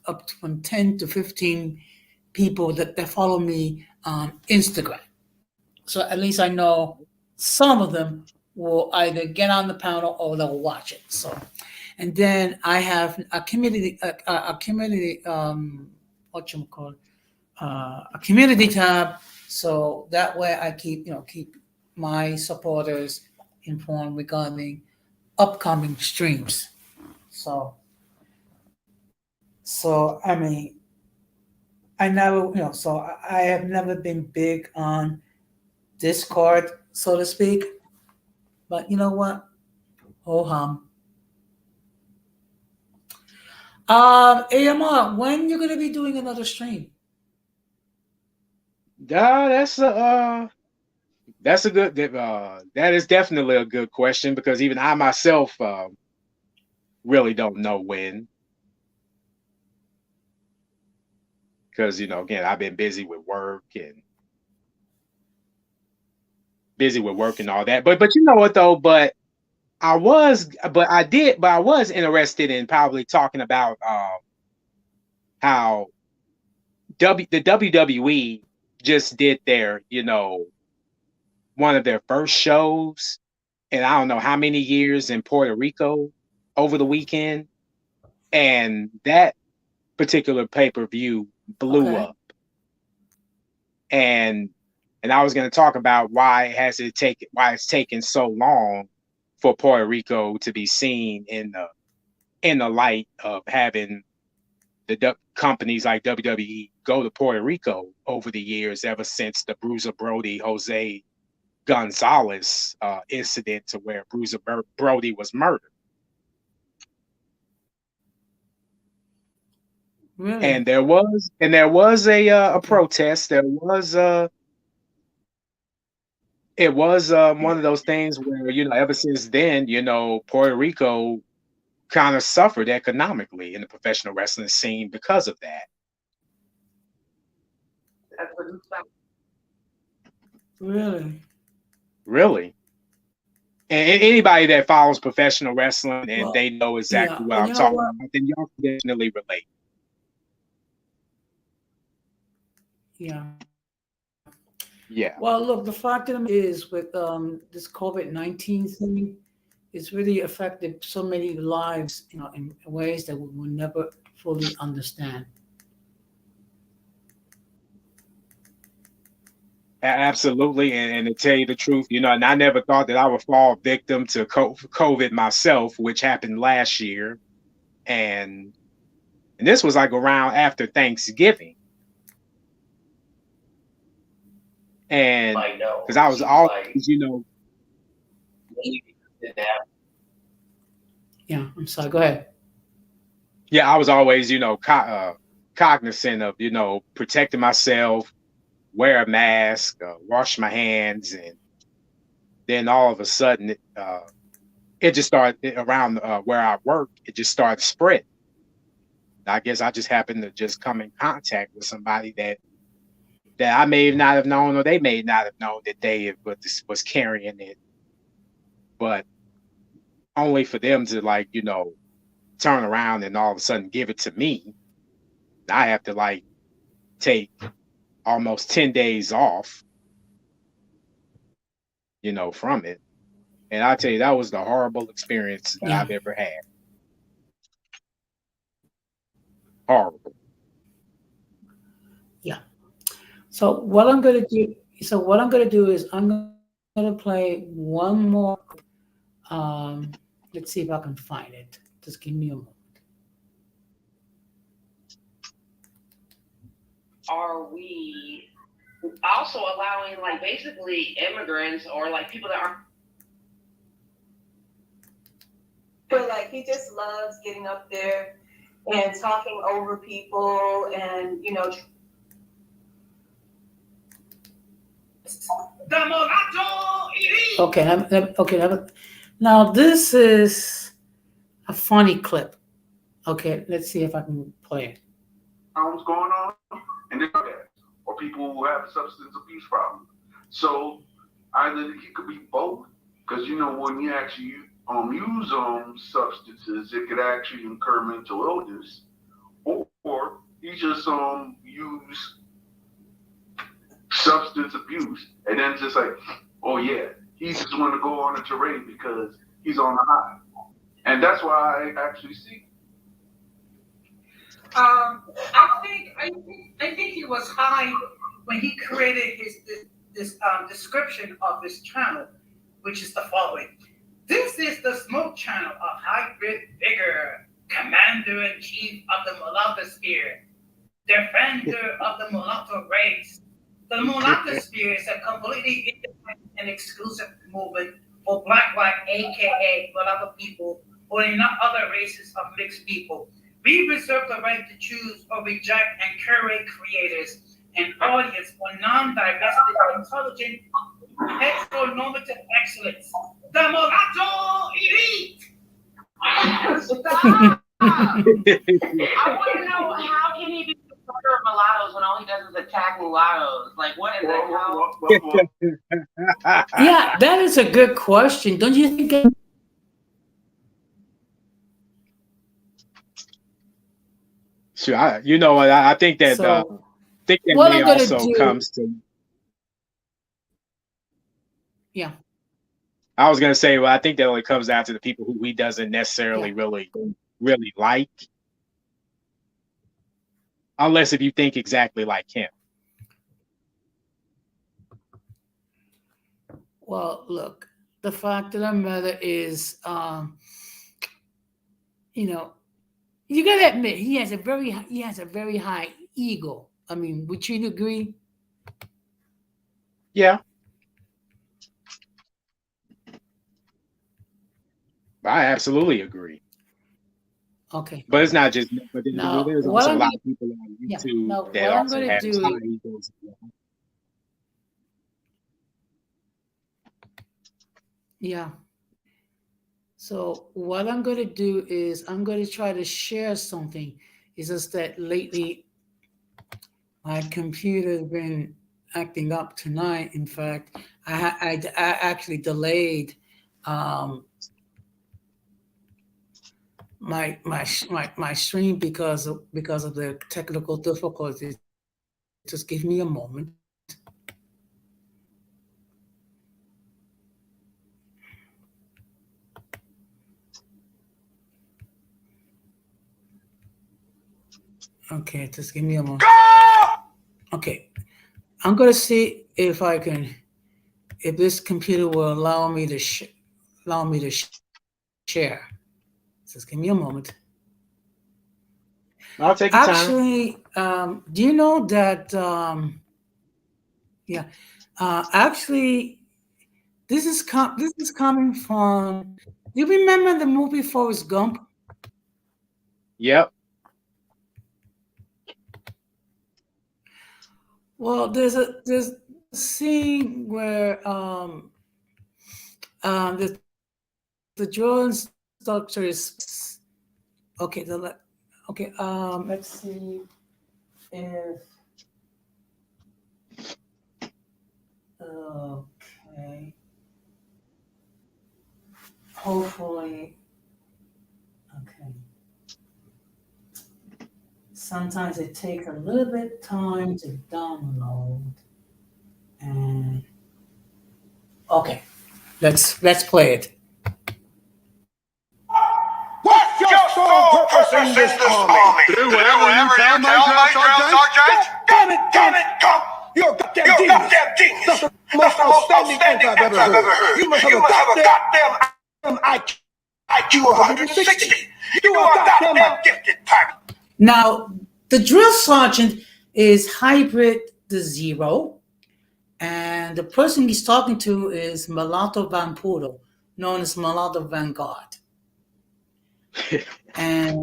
up to from 10 to 15 people that follow me on Instagram. So at least I know some of them will either get on the panel or they'll watch it. So, and then I have a community, what you call it, a community tab. So that way I keep my supporters informed regarding upcoming streams. So, so I mean, I never, so I have never been big on Discord, so to speak. But you know what? Oh hum. AMR, when you're gonna be doing another stream? Yeah, that's a good that is definitely a good question because even I myself really don't know when because again I've been busy with work and all that. But you know what though? But I was interested in probably talking about how the WWE just did their one of their first shows in I don't know how many years in Puerto Rico over the weekend, and that particular pay-per-view blew Okay. up. And I was going to talk about why it's taken so long for Puerto Rico to be seen in the light of having companies like WWE go to Puerto Rico over the years, ever since the Bruiser Brody Jose Gonzalez incident to where Bruiser Brody was murdered. Really? And there was a protest. It was one of those things where, ever since then, Puerto Rico kind of suffered economically in the professional wrestling scene because of that. Really? Really. And anybody that follows professional wrestling and Well, they know exactly yeah. what Well, I'm you know talking what? about, then y'all can definitely relate. Yeah. Yeah. Well, look, the fact of the matter is with this COVID-19 thing, it's really affected so many lives, in ways that we will never fully understand. Absolutely. And to tell you the truth, and I never thought that I would fall victim to COVID myself, which happened last year. And this was like around after Thanksgiving. And I know. because I was Seems always, like Yeah, I'm sorry. Go ahead. yeah, I was always, cognizant of, protecting myself, wear a mask, wash my hands. And then all of a sudden, it just started around where I work. It just started spreading. I guess I just happened to just come in contact with somebody that I may not have known, or they may not have known that they was carrying it, but only for them to turn around and all of a sudden give it to me. I have to take almost 10 days off, from it. And I tell you, that was the horrible experience that Yeah. I've ever had. Horrible. Yeah. So what I'm gonna do is I'm gonna play one more. Let's see if I can find it. Just give me a moment. are we also allowing like basically immigrants or like people that aren't But like he just loves getting up there and talking over people and Okay. Now this is a funny clip. Okay. Let's see if I can play it. Problems going on, and they're dead, or people who have substance abuse problems. So either he could be both, because when you actually use substances, it could actually incur mental illness, or he just use substance abuse, and then just like, oh yeah, he just want to go on a tirade because he's on the high, and that's why I actually see. I think he was high when he created this description of his channel, which is the following. This is the smoke channel of hybrid vigor, commander-in-chief of the mulattosphere, defender of the mulatto race. The mulattosphere is a completely independent and exclusive movement for black, aka mulatto people, or not other races of mixed people. We reserve the right to choose or reject and curate creators and audience for non-divested, intelligent, heteronormative excellence. The mulatto elite! Stop! I want to know how can he be the supporter of mulattoes when all he does is attack mulattoes? Like what is that? Yeah, that is a good question. Don't you think? Sure, I think that So, may I'm gonna also do. comes to. Yeah. I was gonna say, well, I think that only comes down to the people who he doesn't necessarily Yeah. really like, unless if you think exactly like him. Well, look, the fact of the matter is, you gotta admit he has a very high ego. I mean, would you agree? Yeah, I absolutely agree. Okay. But it's not just me, but Now, there's what also a I'm lot of people on yeah. YouTube Now, that what I'm also gonna have do. high egos. Yeah. So what I'm going to do is I'm going to try to share something. It's just that lately my computer's been acting up tonight. In fact, I actually delayed um, my stream because of the technical difficulties. Just give me a moment. Okay, just give me a moment. Okay, I'm gonna see if I can, if this computer will allow me to share. Just give me a moment. I'll take your time. Actually, do you know that? Yeah, actually, this is coming from. Do you remember the movie Forrest Gump? Yep. Well, there's a scene where the drill instructor is okay. Okay. Let's see if okay. Hopefully, okay. Sometimes it takes a little bit time to download. And okay, let's play it. What's your sole purpose in this army? Do whatever you tell me, Sergeant. Damn it, Gump! You're a goddamn genius. That's the most outstanding answer I've ever heard. You must have a goddamn IQ of 160. You are goddamn gifted, Pirate. Now, the drill sergeant is Hybrid the Zero, and the person he's talking to is Mulatto Van Poodle, known as Mulatto Vanguard. and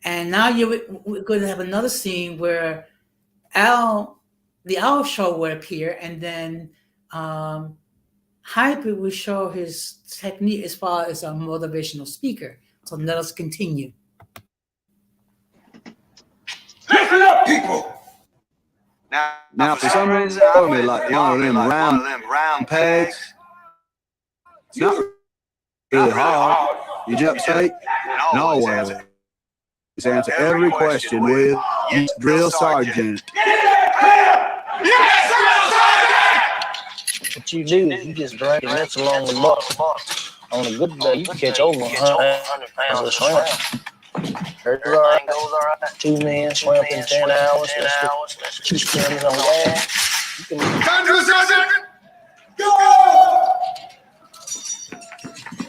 now we're going to have another scene where the Owl Show will appear, and then Hybrid will show his technique as far as a motivational speaker. So let us continue. Listen up, people. Now, for some reason, I don't really like one of them round pegs. It's not really hard. You jump straight and always answer every question with "Yes, drill sergeant." Yes, Sergeant! What you do is you just drag your nets along the bus. On a good day, you can catch over 100 pounds of shrimp. Everything goes all right. 2 men shrimp in 10 hours. That's 2 skins on gas. You can Come to Sergeant! Go!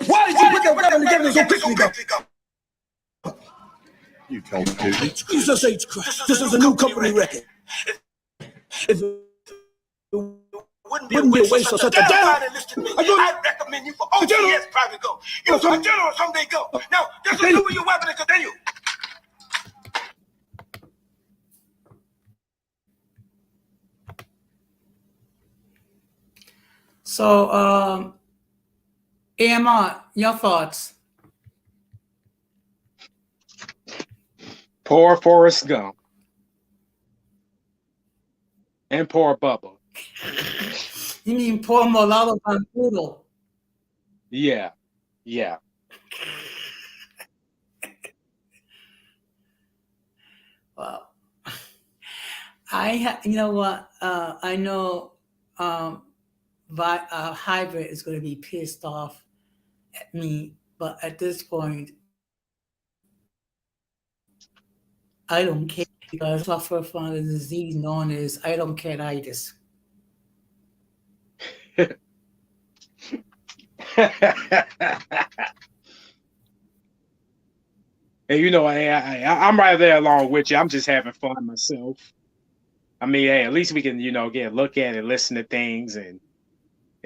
Why did you put that weapon together so quickly, Gump? You told me to. Jesus H. Christ, this is a new company record. If it wouldn't be a waste of such a damn I'd recommend you for OTS private go. You're a general someday go. Now, just deliver your weapon and continue. So, AMR, your thoughts? Poor Forrest Gump. And poor Bubba. You mean poor Mulatto Van Poodle? Yeah. Yeah. Well, you know what? I know Hybrid is going to be pissed off at me, but at this point, I don't care because I suffer from a disease known as I don't care-itis. And you know, I'm right there along with you. I'm just having fun myself. I mean, hey, at least we can, get a look at it, listen to things, and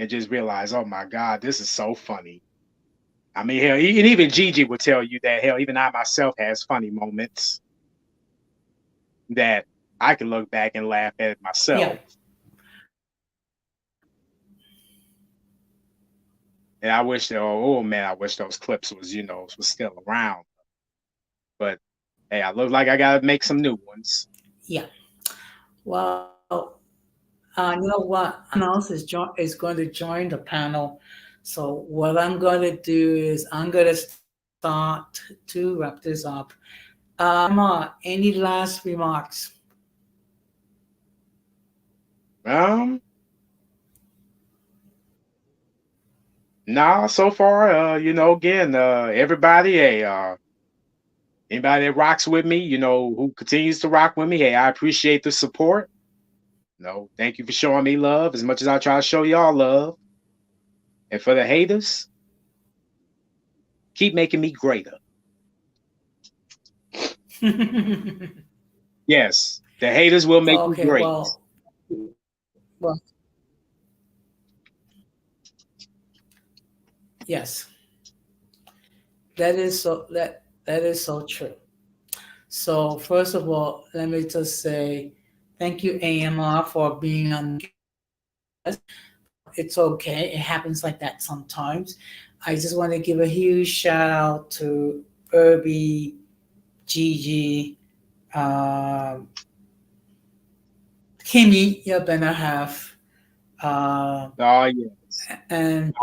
just realize, oh my God, this is so funny. I mean, hell, and even Gigi would tell you that, hell, even I myself has funny moments that I can look back and laugh at Yeah. myself. And I wish that, oh man, I wish those clips was still around. But hey, I look like I gotta make some new ones. Yeah. Well, you know what? Someone else is going to join the panel. So what I'm going to do is I'm going to start to wrap this up. Emma, any last remarks? Um, nah, so far, again, everybody, hey, anybody that rocks with me, who continues to rock with me, hey, I appreciate the support. Thank you for showing me love as much as I try to show y'all love. And for the haters, keep making me greater. Yes, the haters will make me Okay, great. well, yes, that is so true. So first of all, let me just say thank you, AMR, for being on the guest. It's okay. It happens like that sometimes. I just want to give a huge shout out to Irby, Gigi, um, Kimmy, your better half, uh, Oh yes. and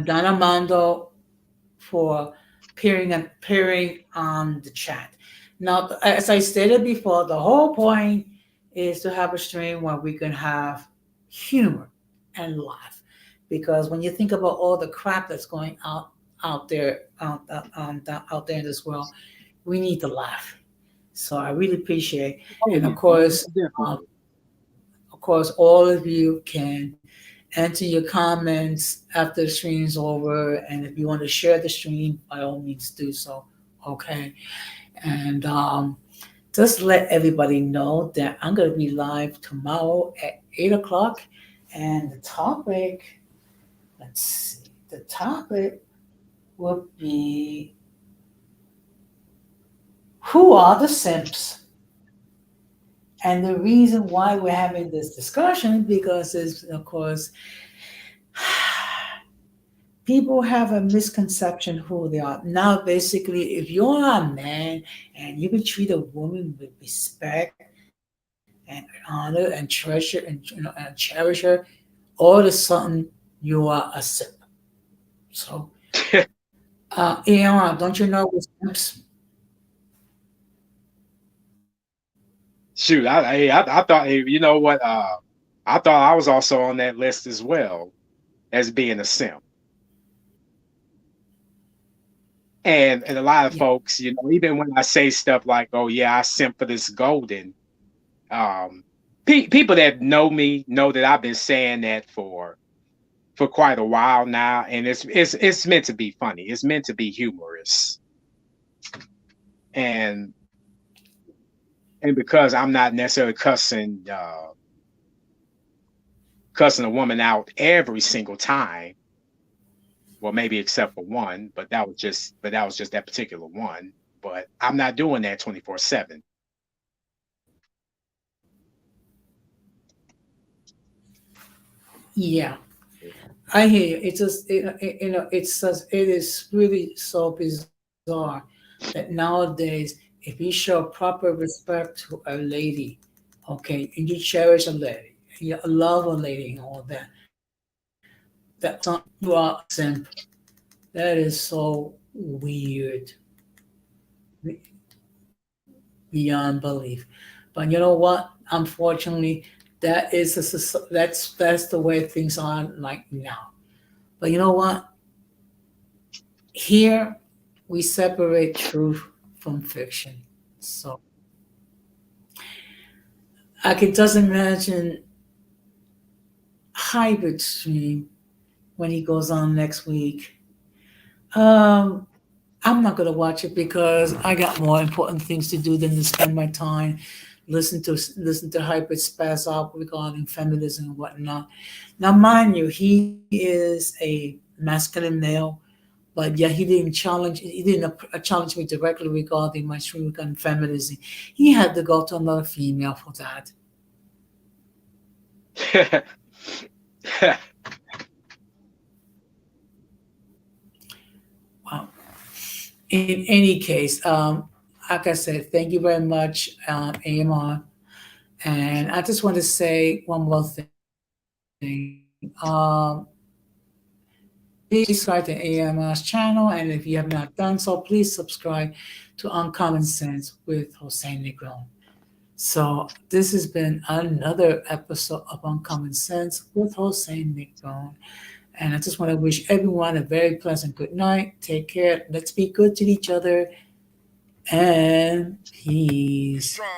Donna Mondo for appearing on the chat. Now, as I stated before, the whole point is to have a stream where we can have humor and laugh, because when you think about all the crap that's going out there out there in this world, we need to laugh. So I really appreciate, Oh and yeah, most definitely. of course, all of you can enter your comments after the stream's over, and if you want to share the stream, by all means do so. Okay, and just let everybody know that I'm going to be live tomorrow at 8 o'clock, and the topic, let's see, the topic will be who are the simps? And the reason why we're having this discussion, because is of course people have a misconception who they are. Now, basically, if you're a man and you can treat a woman with respect and honor and treasure and cherish her, all of a sudden you are a simp. So, Aaron, don't you know with simps? Shoot, I thought, hey, you know what? I thought I was also on that list as well as being a simp. And a lot of Yeah. folks, even when I say stuff like, "Oh yeah, I simp for this golden," um, people that know me know that I've been saying that for quite a while now, and it's meant to be funny. It's meant to be humorous, and and because I'm not necessarily cussing a woman out every single time. Well, maybe except for one, but that was just that particular one. But I'm not doing that 24/7. Yeah, I hear you. It's just it's just, it is really so bizarre that nowadays, if you show proper respect to a lady, okay, and you cherish a lady, and you love a lady and all that, that you are a simp. That is so weird, beyond belief. But you know what? Unfortunately, that's the way things are like now. But you know what? Here we separate truth from fiction. So I can just imagine hybrid stream when he goes on next week. Um, I'm not gonna watch it because I got more important things to do than to spend my time listen to hybrid spaz out regarding feminism and whatnot. Now, mind you, he is a masculine male, But yeah, he didn't challenge me directly regarding my stream regarding feminism. He had to go to another female for that. Wow. In any case, like I said, thank you very much, AMR. And I just want to say one more thing. Please subscribe to AMR's channel, and if you have not done so, please subscribe to Uncommon Sense with Hossein Negron. So this has been another episode of Uncommon Sense with Hossein Negron. And I just want to wish everyone a very pleasant good night. Take care. Let's be good to each other. And peace. Strong.